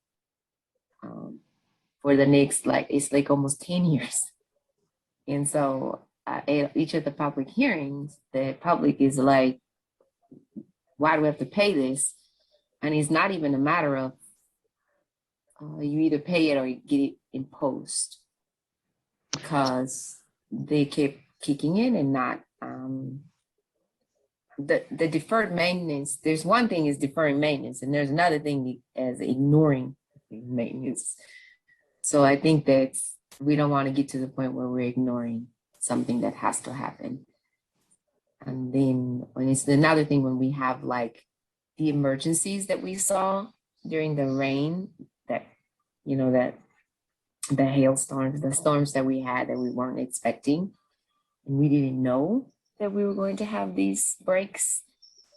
for the next, it's like almost 10 years. And so at each of the public hearings, the public is like, why do we have to pay this? And it's not even a matter of you either pay it or you get it imposed, because they keep kicking in and not the deferred maintenance. There's one thing is deferring maintenance, and there's another thing as ignoring maintenance. So I think that we don't want to get to the point where we're ignoring something that has to happen. And then when it's another thing when we have like the emergencies that we saw during the rain, that the hailstorms, the storms that we had that we weren't expecting, and we didn't know that we were going to have these breaks.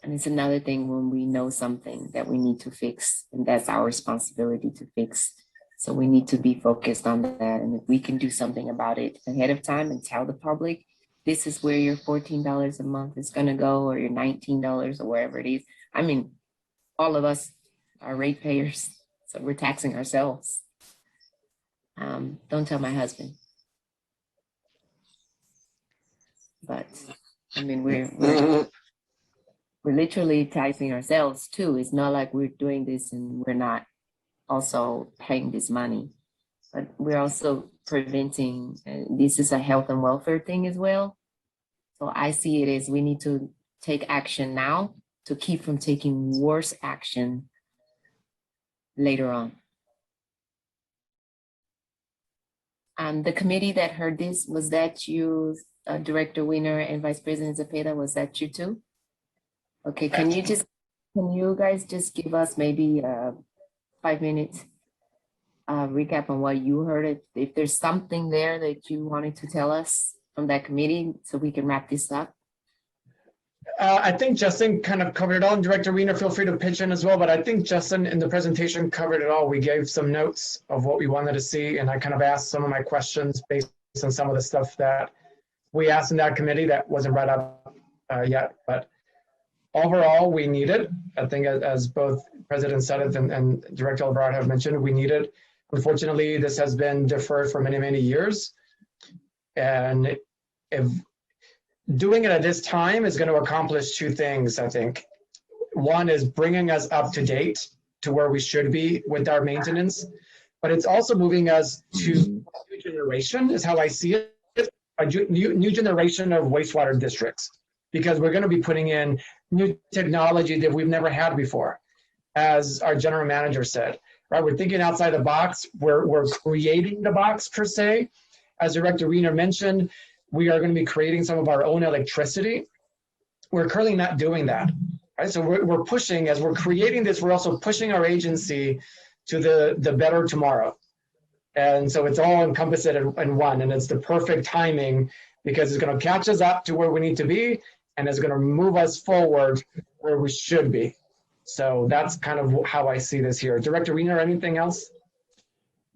And it's another thing when we know something that we need to fix, and that's our responsibility to fix. So we need to be focused on that. And if we can do something about it ahead of time and tell the public, this is where your $14 a month is going to go, or your $19 or wherever it is. I mean, all of us are ratepayers, so we're taxing ourselves. Don't tell my husband. But I mean, we're literally taxing ourselves too. It's not like we're doing this and we're not also paying this money, but we're also preventing. This is a health and welfare thing as well. So I see it as we need to take action now to keep from taking worse action later on. The committee that heard this, was that you, Director Weiner and Vice President Zepeda, was that you too? Okay, can you guys just give us maybe 5 minutes recap on what you heard? If there's something there that you wanted to tell us from that committee so we can wrap this up.
I think Justin kind of covered it all, and Director Weiner, feel free to pitch in as well, but I think Justin in the presentation covered it all. We gave some notes of what we wanted to see, and I kind of asked some of my questions based on some of the stuff that we asked in that committee that wasn't brought up yet. But overall, we need it. I think as both President Suddeth and Director Alvarado have mentioned, we need it. Unfortunately, this has been deferred for many, many years. And if doing it at this time is going to accomplish two things, I think. One is bringing us up to date to where we should be with our maintenance, but it's also moving us to a new generation, is how I see it, a new generation of wastewater districts, because we're going to be putting in new technology that we've never had before, as our general manager said. Right, we're thinking outside the box. We're creating the box per se. As Director Weiner mentioned, we are going to be creating some of our own electricity. We're currently not doing that. Right? So we're pushing, as we're creating this, we're also pushing our agency to the better tomorrow. And so it's all encompassed in one, and it's the perfect timing because it's going to catch us up to where we need to be, and it's going to move us forward where we should be. So that's kind of how I see this here. Director Weiner, anything else?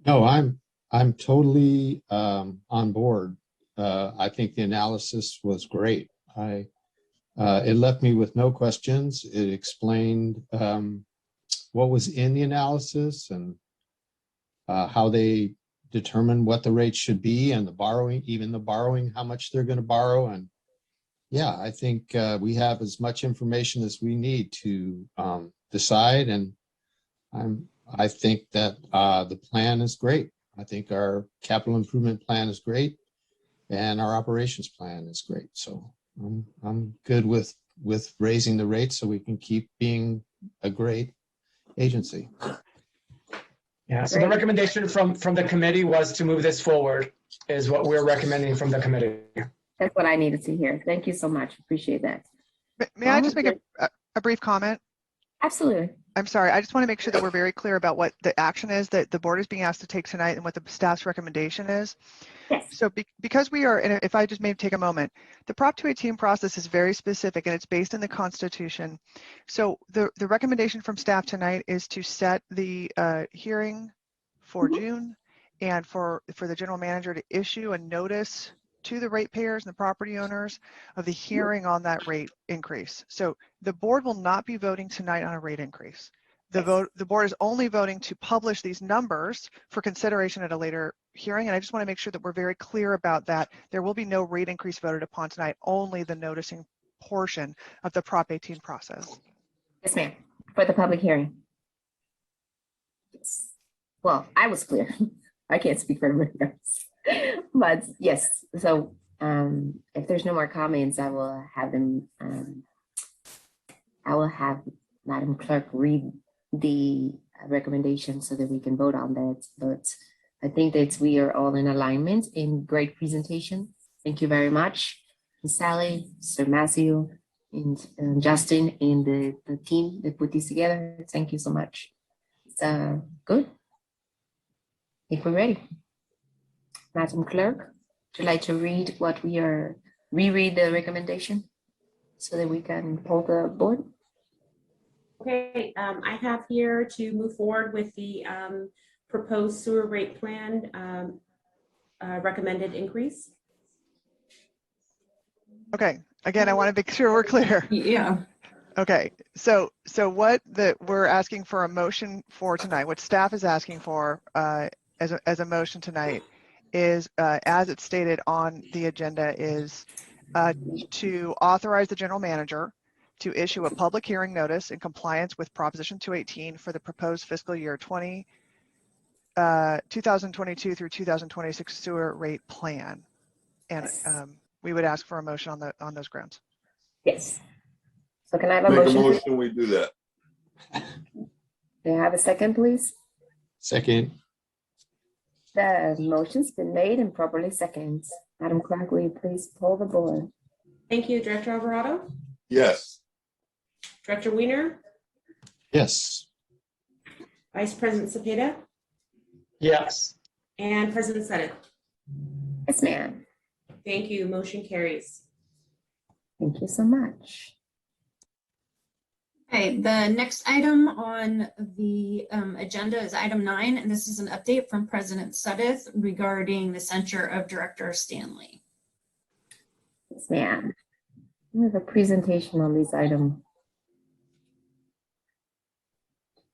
No, I'm totally on board. I think the analysis was great. It left me with no questions. It explained what was in the analysis and how they determine what the rate should be, and the borrowing, even the borrowing, how much they're going to borrow. And yeah, I think we have as much information as we need to decide. And I think that the plan is great. I think our capital improvement plan is great, and our operations plan is great. So I'm good with raising the rates so we can keep being a great agency.
Yeah, so the recommendation from the committee was to move this forward, is what we're recommending from the committee.
That's what I needed to hear. Thank you so much. Appreciate that.
May I just make a brief comment?
Absolutely.
I'm sorry. I just want to make sure that we're very clear about what the action is that the board is being asked to take tonight and what the staff's recommendation is.
Yes.
So because we are, and if I just may take a moment, the Prop 218 process is very specific and it's based in the Constitution. So the recommendation from staff tonight is to set the hearing for June, and for the general manager to issue a notice to the ratepayers and the property owners of the hearing on that rate increase. So the board will not be voting tonight on a rate increase. The board is only voting to publish these numbers for consideration at a later hearing. And I just want to make sure that we're very clear about that. There will be no rate increase voted upon tonight, only the noticing portion of the Prop 18 process.
Yes, ma'am. For the public hearing. Yes. Well, I was clear. I can't speak for everybody else. But yes, so if there's no more comments, I will have them, I will have Madam Clerk read the recommendation so that we can vote on that. But I think that we are all in alignment. In great presentation. Thank you very much. Ms. Sally, Sir Matthew, and Justin, and the team that put this together. Thank you so much. It's good. I think we're ready. Madam Clerk, would you like to read what we are, reread the recommendation so that we can poll the board?
Okay, I have here to move forward with the proposed sewer rate plan recommended increase.
Okay, again, I want to make sure we're clear.
Yeah.
Okay, so what we're asking for a motion for tonight, what staff is asking for as a motion tonight is, as it's stated on the agenda, is to authorize the general manager to issue a public hearing notice in compliance with Proposition 218 for the proposed fiscal year 2022 through 2026 sewer rate plan. And
Yes.
we would ask for a motion on those grounds.
Yes. So can I have a
Make a
motion?
motion, we do that.
May I have a second, please?
Second.
The motion's been made and properly seconded. Madam Clerk, will you please poll the board?
Thank you, Director Alvarado,
Yes.
Director Weiner,
Yes.
Vice President Cepeda,
Yes.
and President Sutter.
Yes, ma'am.
Thank you. Motion carries.
Thank you so much.
Okay, the next item on the agenda is item 9, and this is an update from President Sudduth regarding the censure of Director Stanley.
Yes, ma'am. We have a presentation on this item.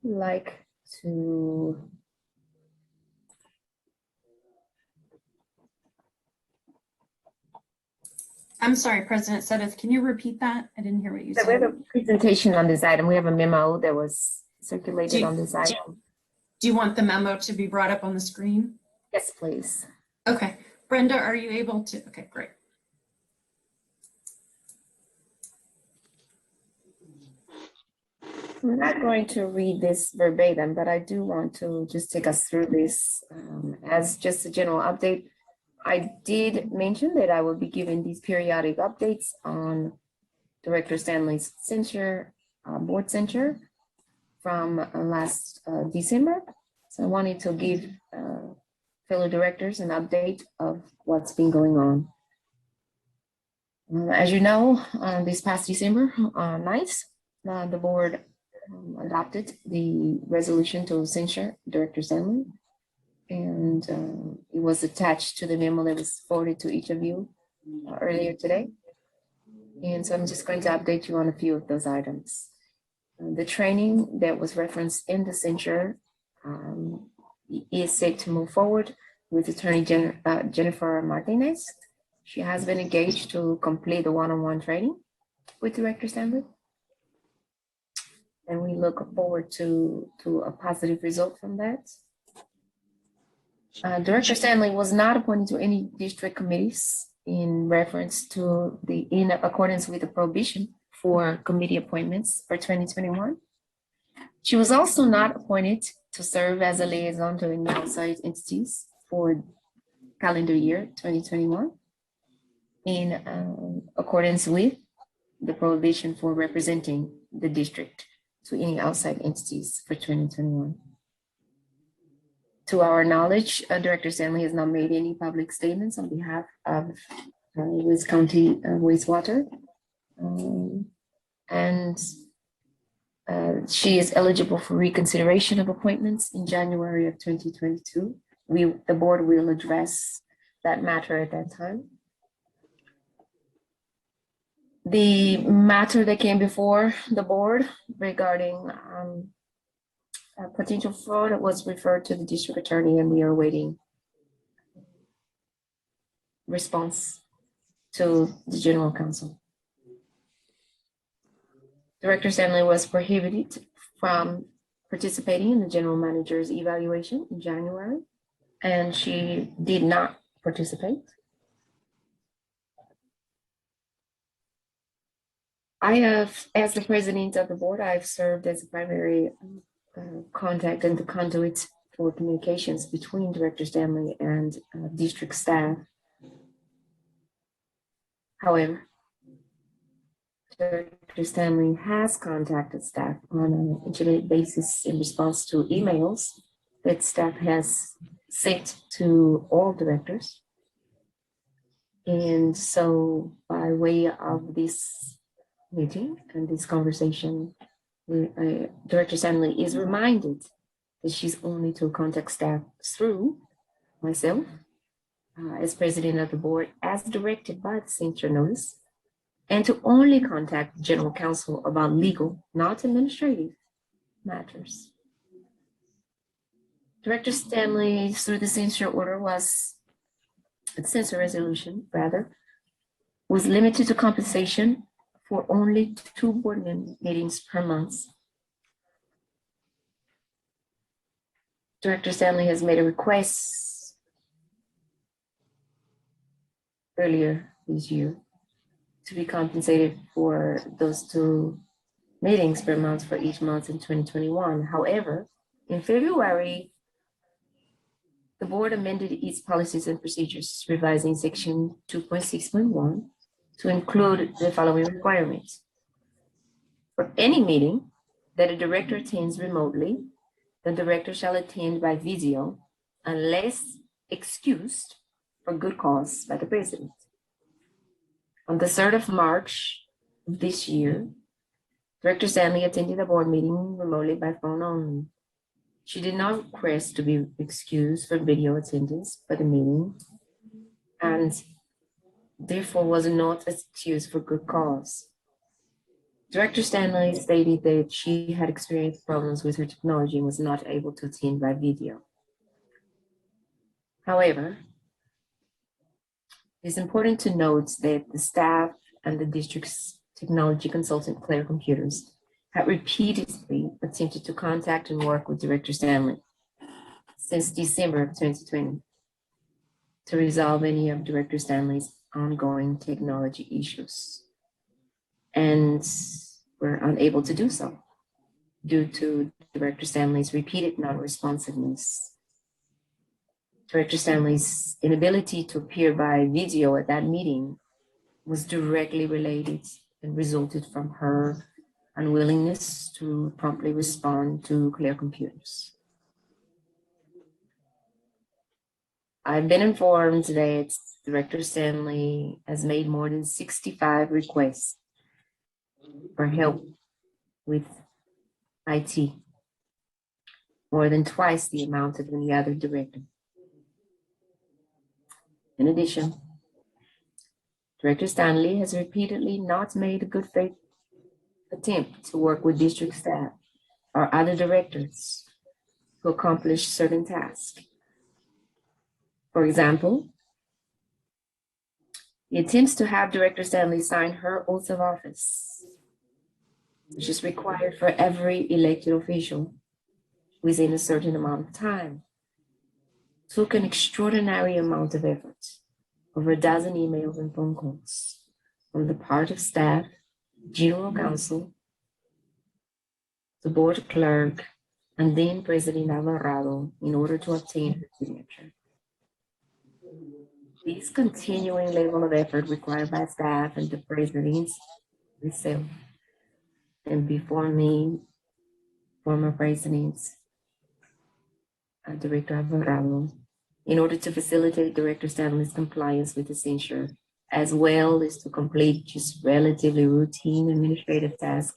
Like to
I'm sorry, President Sudduth, can you repeat that? I didn't hear what you
So we have
said.
a presentation on this item. We have a memo that was circulated on this item.
Do you want the memo to be brought up on the screen?
Yes, please.
Okay, Brenda, are you able to? Okay, great.
I'm not going to read this verbatim, but I do want to just take us through this as just a general update. I did mention that I will be giving these periodic updates on Director Stanley's censure, board censure from last December. So I wanted to give fellow directors an update of what's been going on. As you know, this past December 9th, the board adopted the resolution to censure Director Stanley. And it was attached to the memo that was forwarded to each of you earlier today. And so I'm just going to update you on a few of those items. The training that was referenced in the censure is set to move forward with Attorney Jennifer Martinez. She has been engaged to complete the one-on-one training with Director Stanley. And we look forward to a positive result from that. Director Stanley was not appointed to any district committees in accordance with the prohibition for committee appointments for 2021. She was also not appointed to serve as a liaison to any outside entities for calendar year 2021 in accordance with the prohibition for representing the district to any outside entities for 2021. To our knowledge, Director Stanley has not made any public statements on behalf of Lewis County Wastewater. She is eligible for reconsideration of appointments in January of 2022. The board will address that matter at that time. The matter that came before the board regarding potential fraud was referred to the district attorney, and we are awaiting response to the general counsel. Director Stanley was prohibited from participating in the general manager's evaluation in January, and she did not participate. I have, as the president of the board, I've served as a primary contact and the conduit for communications between Director Stanley and district staff. However, Director Stanley has contacted staff on an intermittent basis in response to emails that staff has sent to all directors. And so by way of this meeting and this conversation, Director Stanley is reminded that she's only to contact staff through myself as president of the board as directed by the censure notice, and to only contact general counsel about legal, not administrative matters. Director Stanley, through the censure resolution, was limited to compensation for only 2 board meetings per month. Director Stanley has made a request earlier this year to be compensated for those 2 meetings per month for each month in 2021. However, in February, the board amended its policies and procedures, revising section 2.6.1 to include the following requirements. For any meeting that a director attends remotely, the director shall attend by video unless excused for good cause by the president. On the 3rd of March of this year, Director Stanley attended a board meeting remotely by phone only. She did not request to be excused for video attendance for the meeting and therefore was not excused for good cause. Director Stanley stated that she had experienced problems with her technology and was not able to attend by video. However, it's important to note that the staff and the district's technology consultant, Claire Computers, had repeatedly attempted to contact and work with Director Stanley since December of 2020 to resolve any of Director Stanley's ongoing technology issues, and were unable to do so due to Director Stanley's repeated non-responsiveness. Director Stanley's inability to appear by video at that meeting was directly related and resulted from her unwillingness to promptly respond to Claire Computers. I've been informed that Director Stanley has made more than 65 requests for help with IT, more than twice the amount of any other director. In addition, Director Stanley has repeatedly not made a good faith attempt to work with district staff or other directors to accomplish certain tasks. For example, the attempts to have Director Stanley sign her oath of office, which is required for every elected official within a certain amount of time, took an extraordinary amount of effort, over a dozen emails and phone calls from the part of staff, general counsel, the board clerk, and then President Alvarado in order to obtain her signature. This continuing level of effort required by staff and the president, myself, and before me, former presidents, Director Alvarado, in order to facilitate Director Stanley's compliance with the censure, as well as to complete just relatively routine administrative tasks,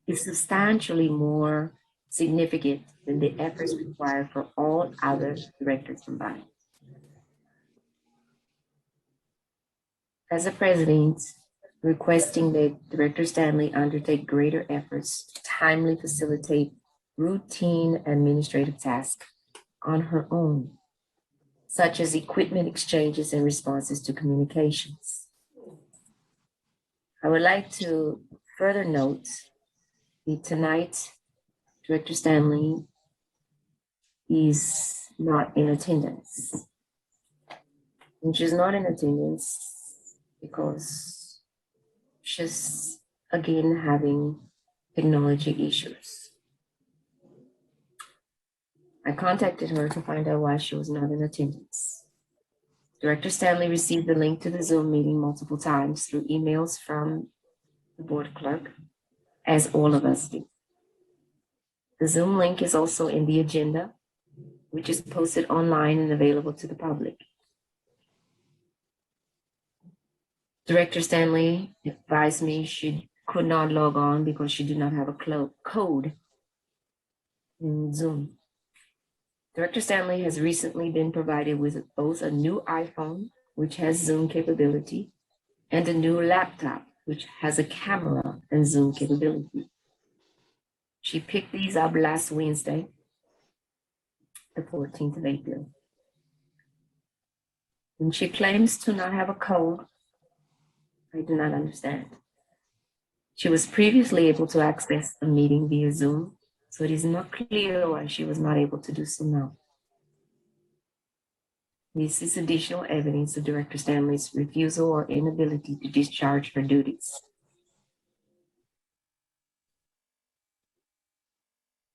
is substantially more significant than the efforts required for all other directors combined. As a president, requesting that Director Stanley undertake greater efforts to timely facilitate routine administrative tasks on her own, such as equipment exchanges and responses to communications. I would like to further note that tonight, Director Stanley is not in attendance. And she's not in attendance because she's again having technology issues. I contacted her to find out why she was not in attendance. Director Stanley received the link to the Zoom meeting multiple times through emails from the board clerk, as all of us do. The Zoom link is also in the agenda, which is posted online and available to the public. Director Stanley advised me she could not log on because she did not have a code in Zoom. Director Stanley has recently been provided with both a new iPhone, which has Zoom capability, and a new laptop, which has a camera and Zoom capability. She picked these up last Wednesday, the 14th of April. And she claims to not have a code. I do not understand. She was previously able to access a meeting via Zoom, so it is not clear why she was not able to do so now. This is additional evidence of Director Stanley's refusal or inability to discharge her duties.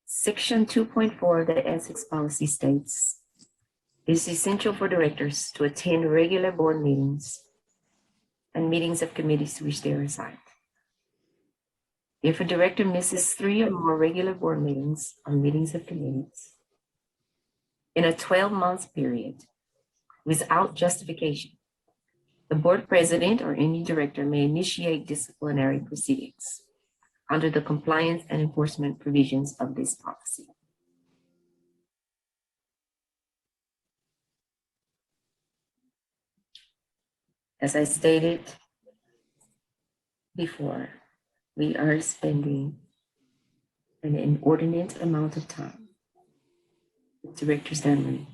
Section 2.4 of the Ethics Policy states, it is essential for directors to attend regular board meetings and meetings of committees to which they are assigned. If a director misses 3 or more regular board meetings or meetings of committees in a 12-month period without justification, the board president or any director may initiate disciplinary proceedings under the compliance and enforcement provisions of this policy. As I stated before, we are spending an inordinate amount of time with Director Stanley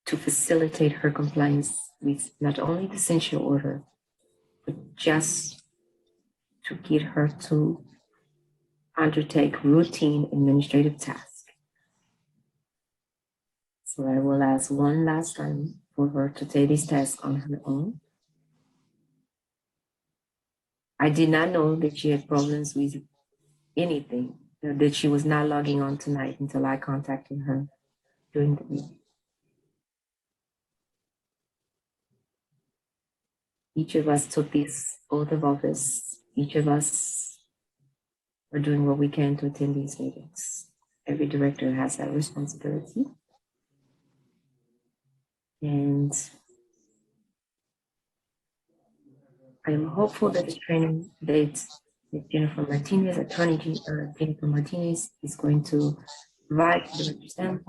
to facilitate her compliance with not only the censure order, but just to get her to undertake routine administrative tasks. So I will ask one last time for her to take this task on her own. I did not know that she had problems with anything, that she was not logging on tonight until I contacted her during the meeting. Each of us took this oath of office. Each of us are doing what we can to attend these meetings. Every director has that responsibility. And I am hopeful that the training that Jennifer Martinez, Attorney Jennifer Martinez, is going to provide to Director Stanley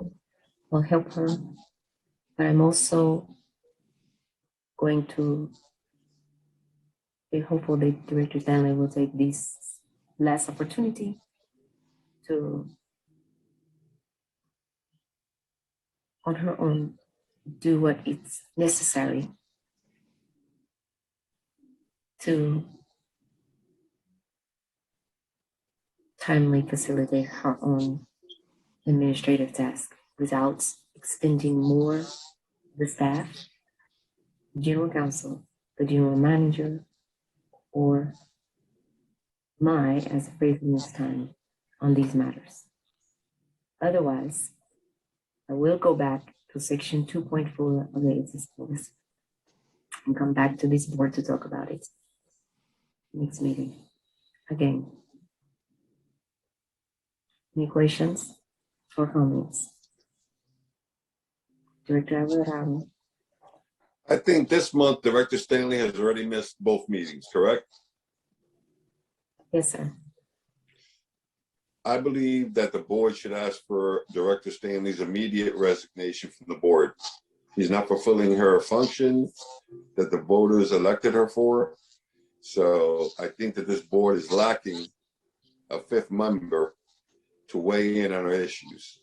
will help her. But I'm also going to be hopeful that Director Stanley will take this last opportunity to, on her own, do what is necessary to timely facilitate her own administrative task without expending more of the staff, general counsel, the general manager, or as president's time on these matters. Otherwise, I will go back to section 2.4 of the ethics policy and come back to this board to talk about it next meeting. Again, any questions or comments? Director Alvarado.
I think this month, Director Stanley has already missed both meetings, correct?
Yes, sir.
I believe that the board should ask for Director Stanley's immediate resignation from the board. She's not fulfilling her function that the voters elected her for. So I think that this board is lacking a 5th member to weigh in on our issues.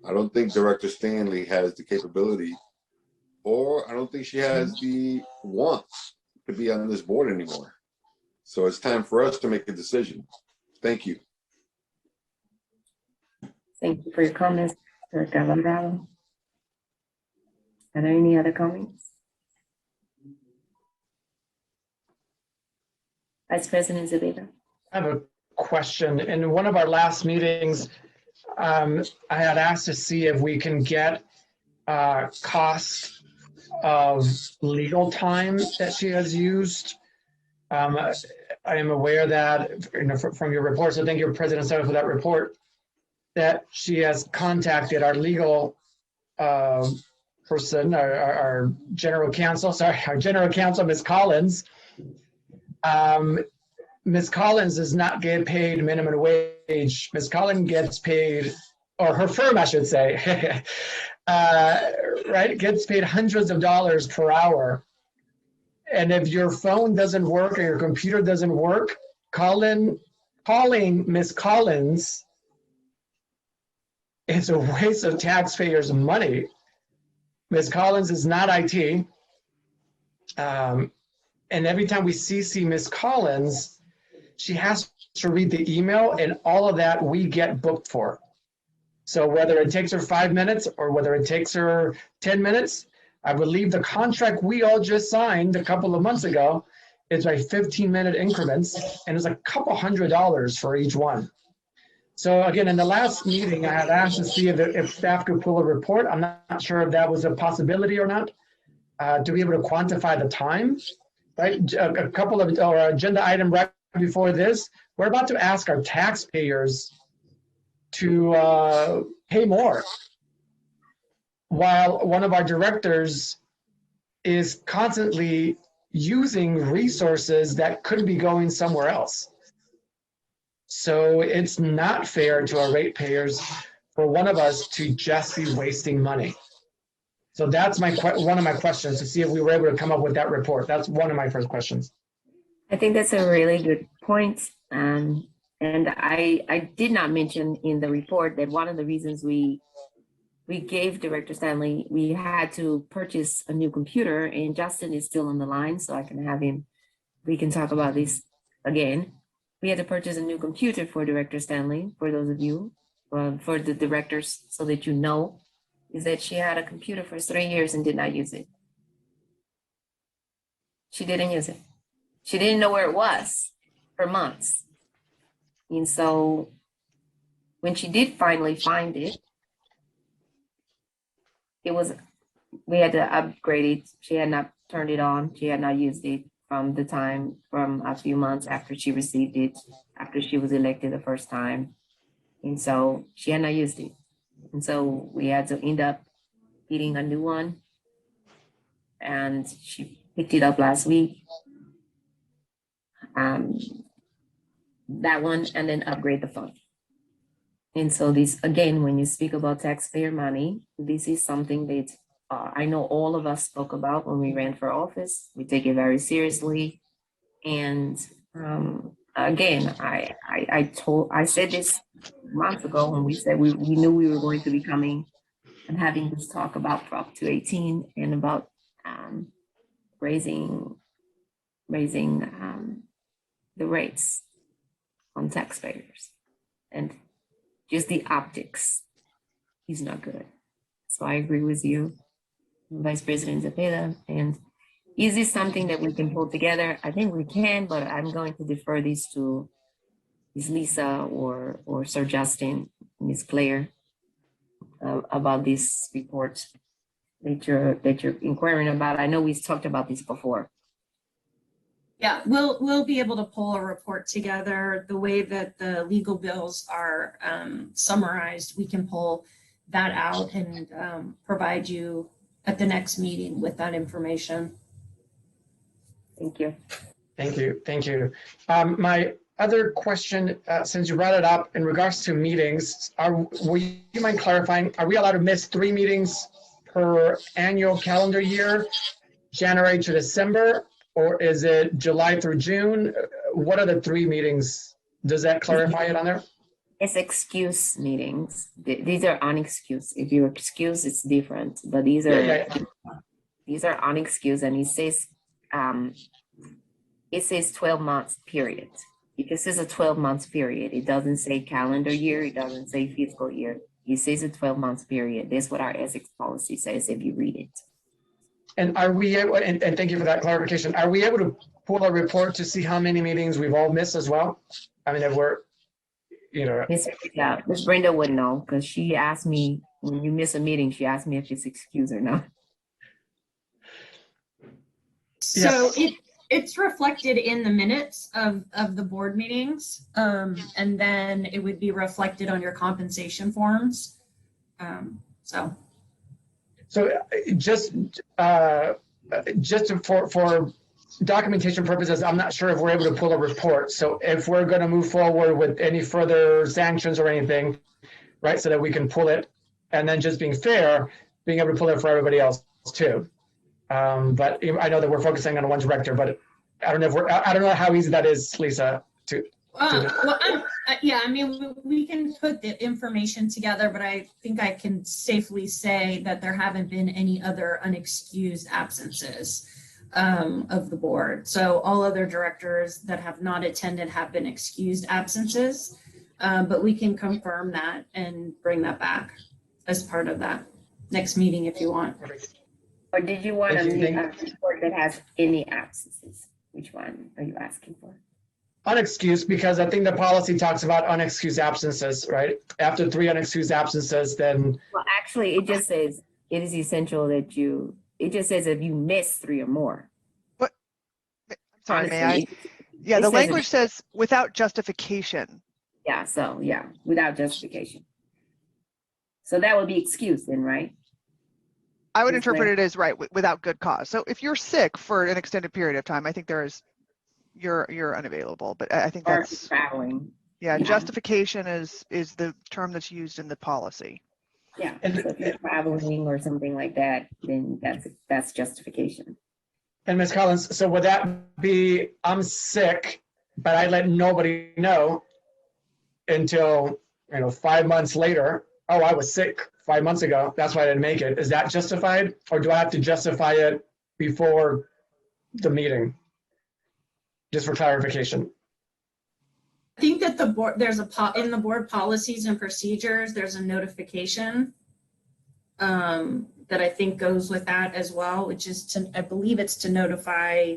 I don't think Director Stanley has the capability, or I don't think she has the wants to be on this board anymore. So it's time for us to make a decision. Thank you.
Thank you for your comments, Director Alvarado. Are there any other comments? Vice President Zepeda.
I have a question. In one of our last meetings, I had asked to see if we can get cost of legal time that she has used. I am aware that, from your report, so thank you, President Sarah, for that report, that she has contacted our legal person, our general counsel, Ms. Collins, Ms. Collins does not get paid minimum wage. Ms. Collins gets paid, or her firm, I should say, right, gets paid hundreds of dollars per hour. And if your phone doesn't work or your computer doesn't work, calling Ms. Collins is a waste of taxpayers' money. Ms. Collins is not IT. And every time we CC Ms. Collins, she has to read the email, and all of that we get booked for. So whether it takes her 5 minutes or whether it takes her 10 minutes, I believe the contract we all just signed a couple of months ago is by 15-minute increments, and it's a couple $100 for each one. So again, in the last meeting, I had asked to see if staff could pull a report. I'm not sure if that was a possibility or not, to be able to quantify the time, right? A couple of, or agenda item right before this, we're about to ask our taxpayers to pay more, while one of our directors is constantly using resources that could be going somewhere else. So it's not fair to our ratepayers for one of us to just be wasting money. So that's one of my questions, to see if we were able to come up with that report. That's one of my first questions.
I think that's a really good point. And I did not mention in the report that one of the reasons we gave Director Stanley, we had to purchase a new computer, and Justin is still on the line, so I can have him, we can talk about this again. We had to purchase a new computer for Director Stanley, for those of you, for the directors, so that you know, is that she had a computer for 3 years and did not use it. She didn't use it. She didn't know where it was for months. And so when she did finally find it, we had to upgrade it. She had not turned it on. She had not used it from a few months after she received it, after she was elected the first time. And so she had not used it. And so we had to end up getting a new one. And she picked it up last week. That one, and then upgrade the phone. And so this, again, when you speak about taxpayer money, this is something that I know all of us spoke about when we ran for office. We take it very seriously. And again, I said this months ago when we said we knew we were going to be coming and having this talk about Prop 218 and about raising the rates on taxpayers, and just the optics is not good. So I agree with you, Vice President Zepeda. And is this something that we can pull together? I think we can, but I'm going to defer this to Ms. Lisa or Sir Justin, Ms. Claire, about this report that you're inquiring about. I know we've talked about this before.
Yeah, we'll be able to pull a report together. The way that the legal bills are summarized, we can pull that out and provide you at the next meeting with that information.
Thank you.
Thank you. Thank you. My other question, since you brought it up in regards to meetings, would you mind clarifying, are we allowed to miss 3 meetings per annual calendar year, January to December? Or is it July through June? What are the 3 meetings? Does that clarify it on there?
It's excuse meetings. These are unexcused. If you're excused, it's different. But these are these are unexcused, and it says 12 months period. If this is a 12 months period, it doesn't say calendar year. It doesn't say fiscal year. It says a 12 months period. That's what our ethics policy says if you read it.
And are we able, and thank you for that clarification, are we able to pull a report to see how many meetings we've all missed as well? I mean, if we're,
Miss Brenda would know, because she asked me, when you miss a meeting, she asked me if it's excused or not.
So it's reflected in the minutes of the board meetings, and then it would be reflected on your compensation forms. So
just for documentation purposes, I'm not sure if we're able to pull a report. So if we're going to move forward with any further sanctions or anything, right, so that we can pull it, and then just being fair, being able to pull it for everybody else too. But I know that we're focusing on one director, but I don't know if I don't know how easy that is, Lisa, to.
Yeah, I mean, we can put the information together, but I think I can safely say that there haven't been any other unexcused absences of the board. So all other directors that have not attended have been excused absences, but we can confirm that and bring that back as part of that next meeting if you want.
Or did you want a report that has any absences? Which one are you asking for?
Unexcused, because I think the policy talks about unexcused absences, right? After 3 unexcused absences, then.
Well, actually, it just says it is essential that it just says if you miss 3 or more.
What? I'm sorry,
Honestly,
may I? Yeah,
it
the
says
language says without justification.
Yeah, so yeah, without justification. So that would be excused then, right?
I would
Ms.
interpret
Blair?
it as right, without good cause. So if you're sick for an extended period of time, I think you're unavailable, but I think
Or
that's,
traveling.
yeah,
Yeah.
justification is the term that's used in the policy.
Yeah,
And-
so if you're traveling or something like that, then that's justification.
And Ms. Collins, so would that be, I'm sick, but I let nobody know until, 5 months later, oh, I was sick 5 months ago, that's why I didn't make it. Is that justified? Or do I have to justify it before the meeting? Just for clarification.
I think that the board, in the board policies and procedures, there's a notification that I think goes with that as well, which is I believe it's to notify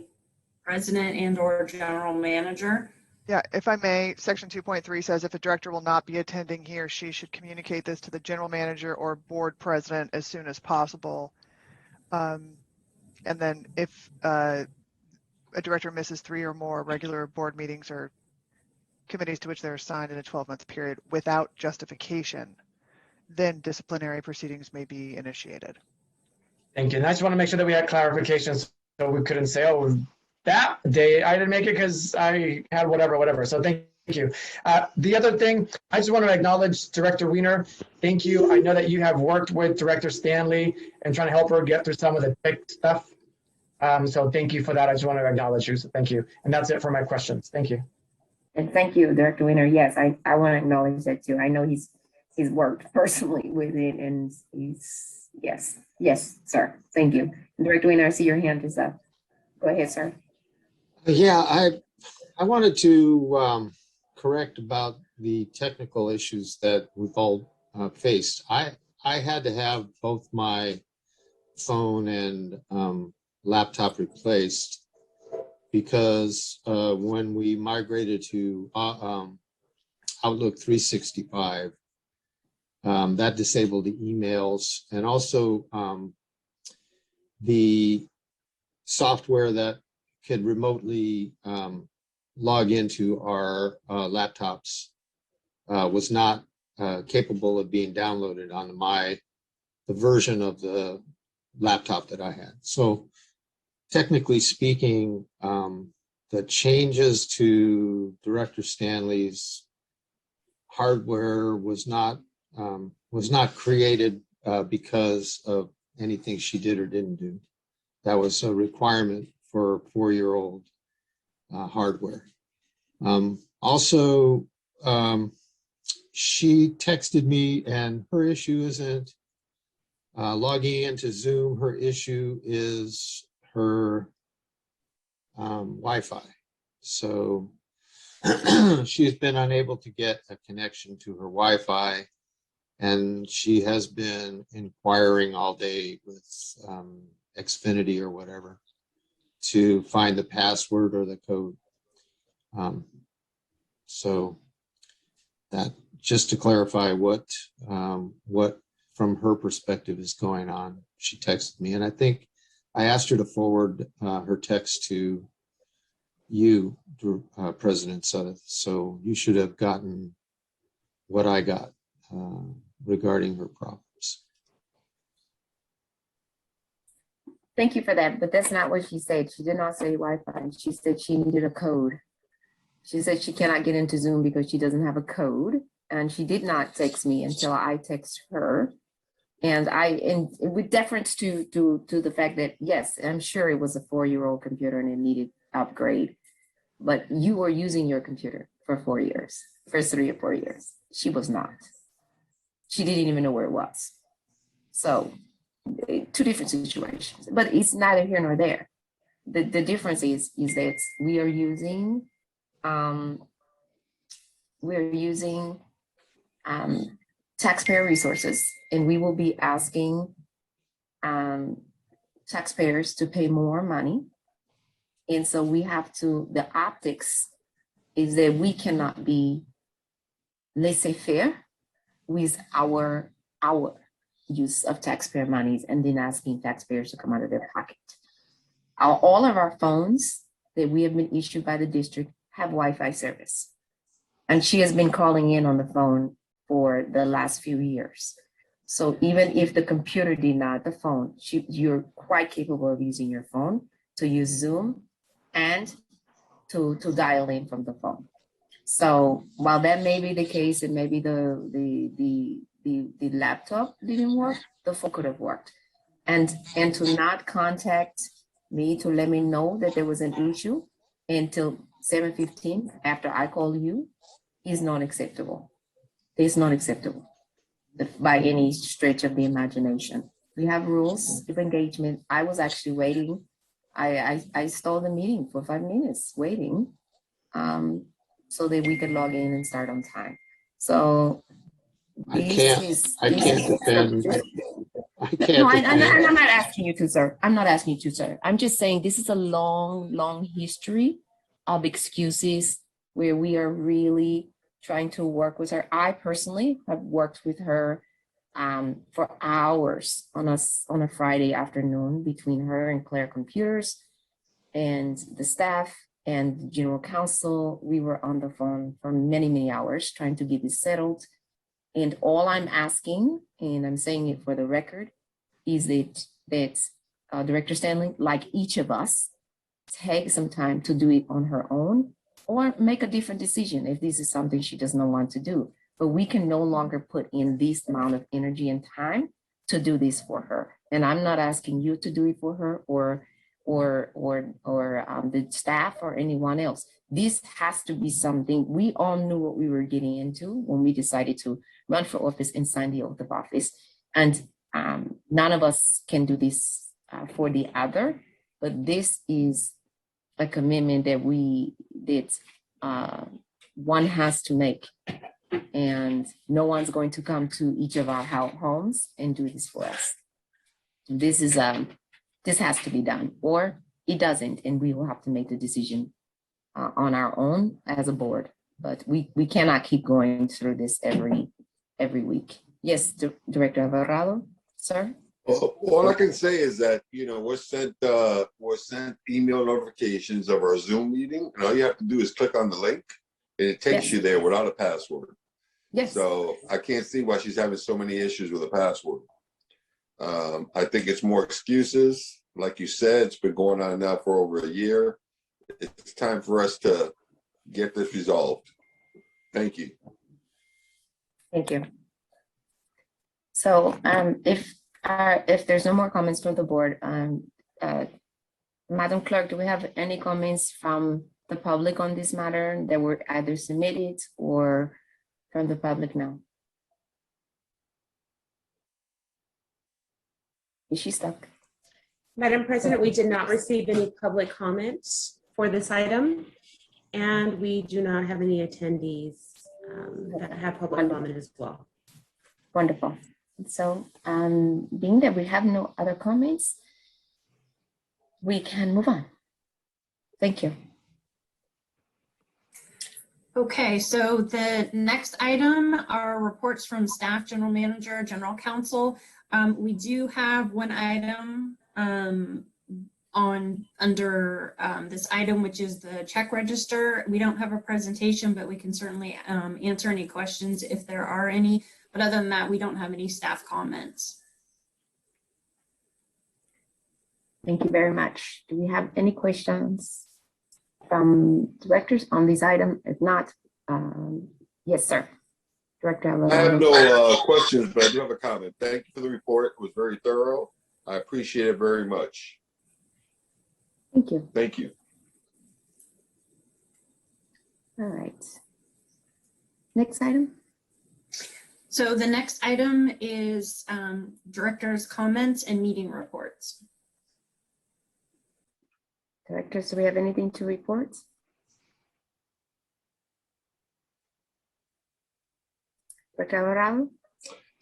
president and or general manager.
Yeah, if I may, section 2.3 says if a director will not be attending, he or she should communicate this to the general manager or board president as soon as possible. And then if a director misses 3 or more regular board meetings or committees to which they're assigned in a 12-month period without justification, then disciplinary proceedings may be initiated.
Thank you. And I just want to make sure that we had clarifications so we couldn't say, oh, that day I didn't make it because I had whatever. So thank you. The other thing, I just want to acknowledge Director Wiener. Thank you. I know that you have worked with Director Stanley and trying to help her get through some of the tech stuff. So thank you for that. I just want to acknowledge you. So thank you. And that's it for my questions. Thank you.
And thank you, Director Wiener. Yes, I want to acknowledge that too. I know he's worked personally with it, and he's yes, sir. Thank you. Director Wiener, I see your hand is up. Go ahead, sir.
Yeah, I wanted to correct about the technical issues that we've all faced. I had to have both my phone and laptop replaced because when we migrated to Outlook 365, that disabled the emails, and also the software that could remotely log into our laptops was not capable of being downloaded on the version of the laptop that I had. So technically speaking, the changes to Director Stanley's hardware was not created because of anything she did or didn't do. That was a requirement for 4-year-old hardware. Also, she texted me, and her issue isn't logging into Zoom. Her issue is her Wi-Fi. So she's been unable to get a connection to her Wi-Fi, and she has been inquiring all day with Xfinity or whatever to find the password or the code. So that, just to clarify what from her perspective is going on, she texted me, and I think I asked her to forward her text to you, President Suddeth. So you should have gotten what I got regarding her problems.
Thank you for that, but that's not what she said. She did not say Wi-Fi. She said she needed a code. She said she cannot get into Zoom because she doesn't have a code, and she did not text me until I text her. And with deference to the fact that yes, I'm sure it was a 4-year-old computer and it needed upgrade, but you were using your computer for 4 years, for 3 or 4 years. She was not. She didn't even know where it was. So, two different situations, but it's neither here nor there. The difference is that we're using taxpayer resources, and we will be asking taxpayers to pay more money. And so we have to, the optics is that we cannot be laissez-faire with our use of taxpayer monies and then asking taxpayers to come out of their pocket. All of our phones that we have been issued by the district have Wi-Fi service. And she has been calling in on the phone for the last few years. So even if the computer did not, the phone, you're quite capable of using your phone to use Zoom and to dial in from the phone. So while that may be the case, and maybe the laptop didn't work, the phone could have worked. And to not contact me to let me know that there was an issue until 7:15 after I call you is not acceptable. It's not acceptable by any stretch of the imagination. We have rules of engagement. I was actually waiting. I stalled the meeting for 5 minutes waiting so that we could log in and start on time. So
I can't defend.
No, I'm not asking you to, sir. I'm not asking you to, sir. I'm just saying this is a long history of excuses where we are really trying to work with her. I personally have worked with her for hours on a Friday afternoon between her and Claire Computers and the staff and the general counsel. We were on the phone for many hours trying to get this settled. And all I'm asking, and I'm saying it for the record, is that Director Stanley, like each of us, take some time to do it on her own or make a different decision if this is something she does not want to do. But we can no longer put in this amount of energy and time to do this for her. And I'm not asking you to do it for her or the staff or anyone else. This has to be something we all knew what we were getting into when we decided to run for office and sign the oath of office. And none of us can do this for the other, but this is a commitment that one has to make, and no one's going to come to each of our homes and do this for us. This has to be done, or it doesn't, and we will have to make the decision on our own as a board. But we cannot keep going through this every week. Yes, Director Alvarado, sir.
Well, all I can say is that, we're sent email notifications of our Zoom meeting, and all you have to do is click on the link, and it takes you there without a password.
Yes.
So I can't see why she's having so many issues with a password. I think it's more excuses. Like you said, it's been going on now for over a year. It's time for us to get this resolved. Thank you.
Thank you. So if there's no more comments from the board, Madam Clerk, do we have any comments from the public on this matter that were either submitted or from the public now? Is she stuck?
Madam President, we did not receive any public comments for this item, and we do not have any attendees that have public comment as well.
Wonderful. So being that we have no other comments, we can move on. Thank you.
Okay, so the next item are reports from staff, general manager, general counsel. We do have one item under this item, which is the check register. We don't have a presentation, but we can certainly answer any questions if there are any. But other than that, we don't have any staff comments.
Thank you very much. Do we have any questions from directors on this item? If not, yes, sir. Director
I have
Alvarado.
no questions, but I do have a comment. Thank you for the report. It was very thorough. I appreciate it very much.
Thank you.
Thank you.
All right. Next item.
So the next item is director's comments and meeting reports.
Directors, do we have anything to report? Director Alvarado?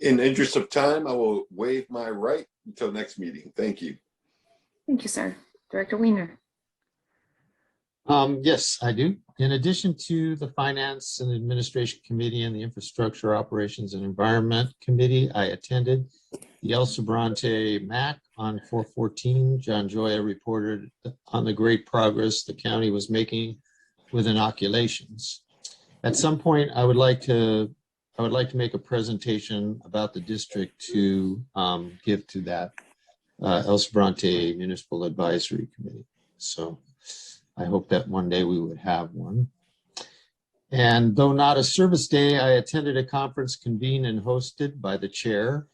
In the interest of time, I will waive my right until next meeting. Thank you.
Thank you, sir. Director Weiner?
Yes, I do. In addition to the Finance and Administration Committee and the Infrastructure Operations and Environment Committee, I attended the El Sobrante MAC on 4/14. John Joya reported on the great progress the county was making with inoculations. At some point, I would like to make a presentation about the district to give to that El Sobrante Municipal Advisory Committee. So I hope that one day we would have one. And though not a service day, I attended a conference convened and hosted by the chair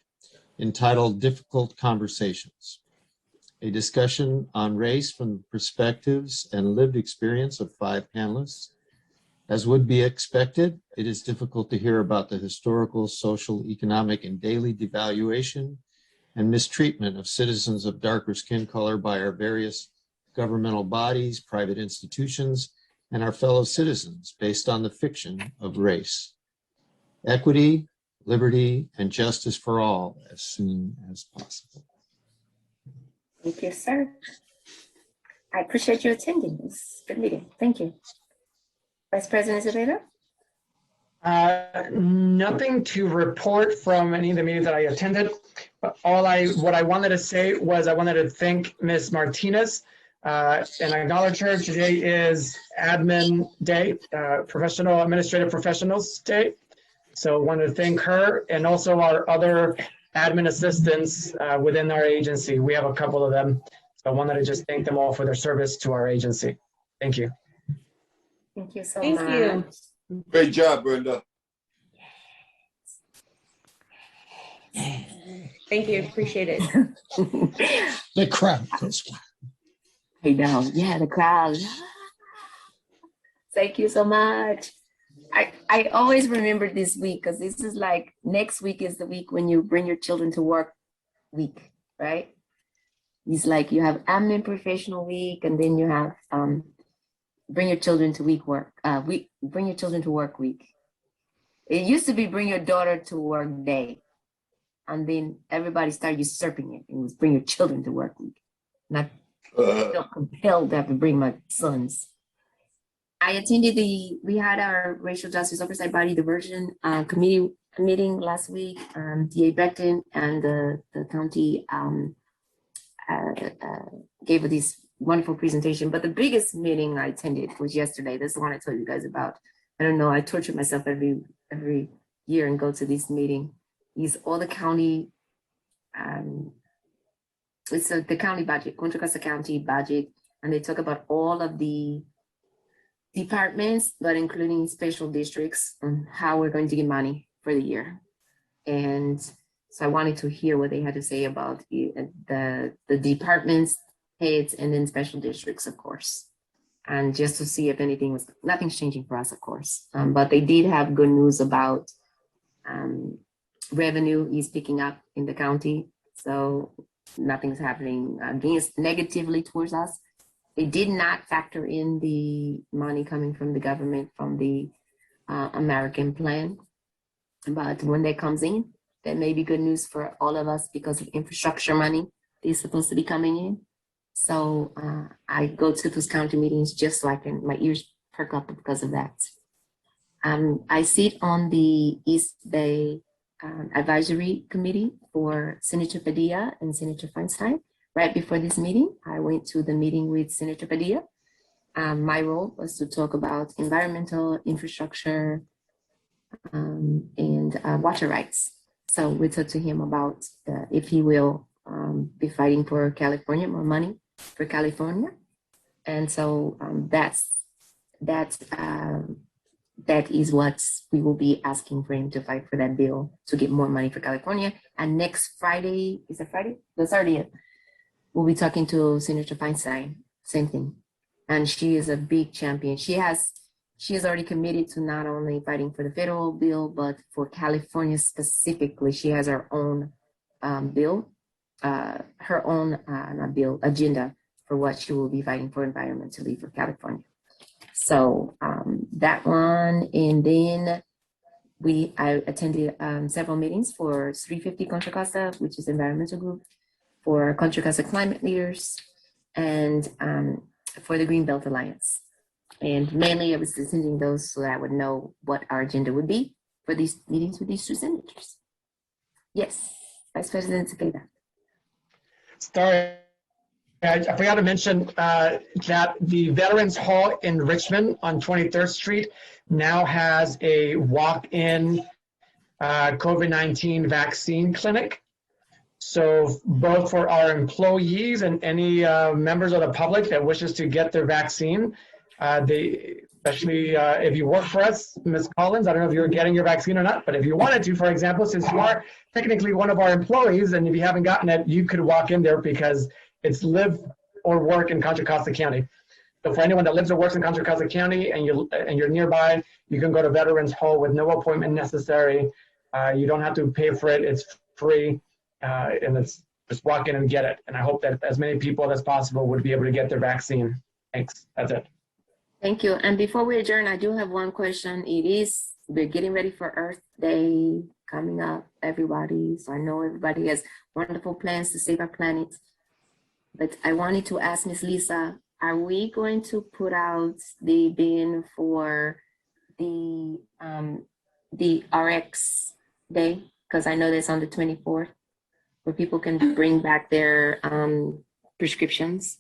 entitled Difficult Conversations, a discussion on race from the perspectives and lived experience of 5 panelists. As would be expected, it is difficult to hear about the historical, social, economic, and daily devaluation and mistreatment of citizens of darker skin color by our various governmental bodies, private institutions, and our fellow citizens based on the fiction of race. Equity, liberty, and justice for all as soon as possible.
Thank you, sir. I appreciate you attending this good meeting. Thank you. Vice President Zepeda?
Nothing to report from any of the meetings that I attended. But what I wanted to say was I wanted to thank Ms. Martinez and acknowledge her. Today is Admin Day, Professional Administrative Professionals Day. So I wanted to thank her and also our other admin assistants within our agency. We have a couple of them. So I wanted to just thank them all for their service to our agency. Thank you.
Thank you so
Thank
much.
you.
Great job, Brenda.
Thank you. Appreciate it.
The crowd goes wild.
I know. Yeah, the crowd. Thank you so much. I always remember this week because this is like next week is the week when you bring your children to work week, right? It's like you have admin professional week and then you have bring your children to bring your children to work week. It used to be bring your daughter to work day. And then everybody started usurping it. It was bring your children to work week. Not felt compelled to have to bring my sons. I attended we had our Racial Justice Oversight Body Diversion committee meeting last week. DA Beckton and the county gave this wonderful presentation. But the biggest meeting I attended was yesterday. This is the one I told you guys about. I don't know. I torture myself every year and go to this meeting. It's all the county. It's the county budget, Contra Costa County budget, and they talk about all of the departments, but including special districts, on how we're going to get money for the year. And so I wanted to hear what they had to say about the departments, heads, and then special districts, of course. And just to see if nothing's changing for us, of course. But they did have good news about revenue is picking up in the county. So nothing's happening against negatively towards us. They did not factor in the money coming from the government from the American plan. But when that comes in, that may be good news for all of us because of infrastructure money is supposed to be coming in. So I go to those county meetings just so my ears perk up because of that. I sit on the East Bay Advisory Committee for Senator Padilla and Senator Feinstein. Right before this meeting, I went to the meeting with Senator Padilla. My role was to talk about environmental infrastructure and water rights. So we talked to him about if he will be fighting for California, more money for California. And so that is what we will be asking for him to fight for that bill to get more money for California. And next Friday, is it Friday? The 30th, we'll be talking to Senator Feinstein, same thing. And she is a big champion. She has already committed to not only fighting for the federal bill, but for California specifically. She has her own bill, not bill, agenda for what she will be fighting for environmentally for California. So that one, and then I attended several meetings for 350 Contra Costa, which is environmental group, for Contra Costa climate leaders, and for the Greenbelt Alliance. And mainly I was attending those so that I would know what our agenda would be for these meetings with these two senators. Yes, Vice President Cepeda.
Sorry, I forgot to mention that the Veterans Hall in Richmond on 23rd Street now has a walk-in COVID-19 vaccine clinic. So both for our employees and any members of the public that wishes to get their vaccine, especially if you work for us, Ms. Collins, I don't know if you're getting your vaccine or not, but if you wanted to, for example, since you are technically one of our employees, and if you haven't gotten it, you could walk in there because it's live or work in Contra Costa County. So for anyone that lives or works in Contra Costa County and you're nearby, you can go to Veterans Hall with no appointment necessary. You don't have to pay for it. It's free, and it's just walk in and get it. And I hope that as many people as possible would be able to get their vaccine. Thanks. That's it.
Thank you. And before we adjourn, I do have one question. We're getting ready for Earth Day coming up, everybody. So I know everybody has wonderful plans to save our planet. But I wanted to ask Ms. Lisa, are we going to put out the bin for the RX Day? Because I know that's on the 24th, where people can bring back their prescriptions.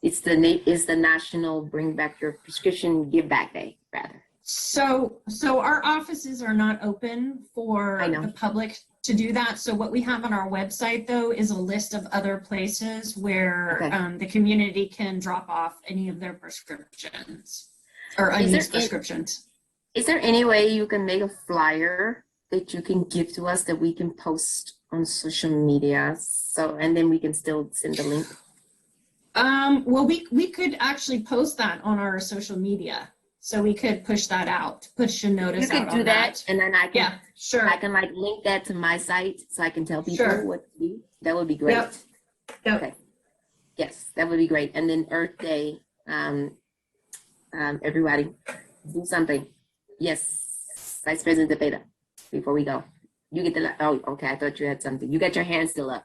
It's the National Bring Back Your Prescription Give Back Day, rather.
So our offices are not open for the public to do that. So what we have on our website, though, is a list of other places where the community can drop off any of their prescriptions or unused prescriptions.
Is there any way you can make a flyer that you can give to us that we can post on social media? So, and then we can still send the link.
Well, we could actually post that on our social media. So we could push that out, push a notice out on that.
You can do that, and then I can,
yeah, sure.
I can like link that to my site so I can tell people what to do. That would be great.
Yep.
Okay. Yes, that would be great. And then Earth Day, everybody do something. Yes, Vice President Cepeda, before we go. You get the, oh, okay, I thought you had something. You got your hand still up.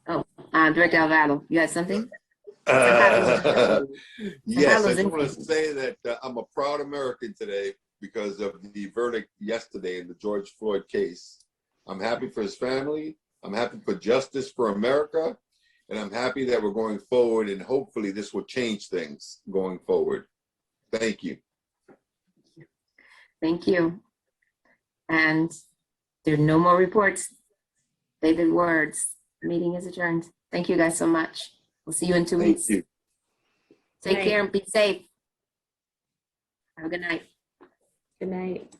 Oh, Director Alvaro, you have something?
Yes, I just want to say that I'm a proud American today because of the verdict yesterday in the George Floyd case. I'm happy for his family. I'm happy for justice for America. And I'm happy that we're going forward, and hopefully this will change things going forward. Thank you.
Thank you. And there are no more reports. David words. Meeting is adjourned. Thank you guys so much. We'll see you in 2 weeks.
Thank you.
Take care and be safe. Have a good night.
Good night.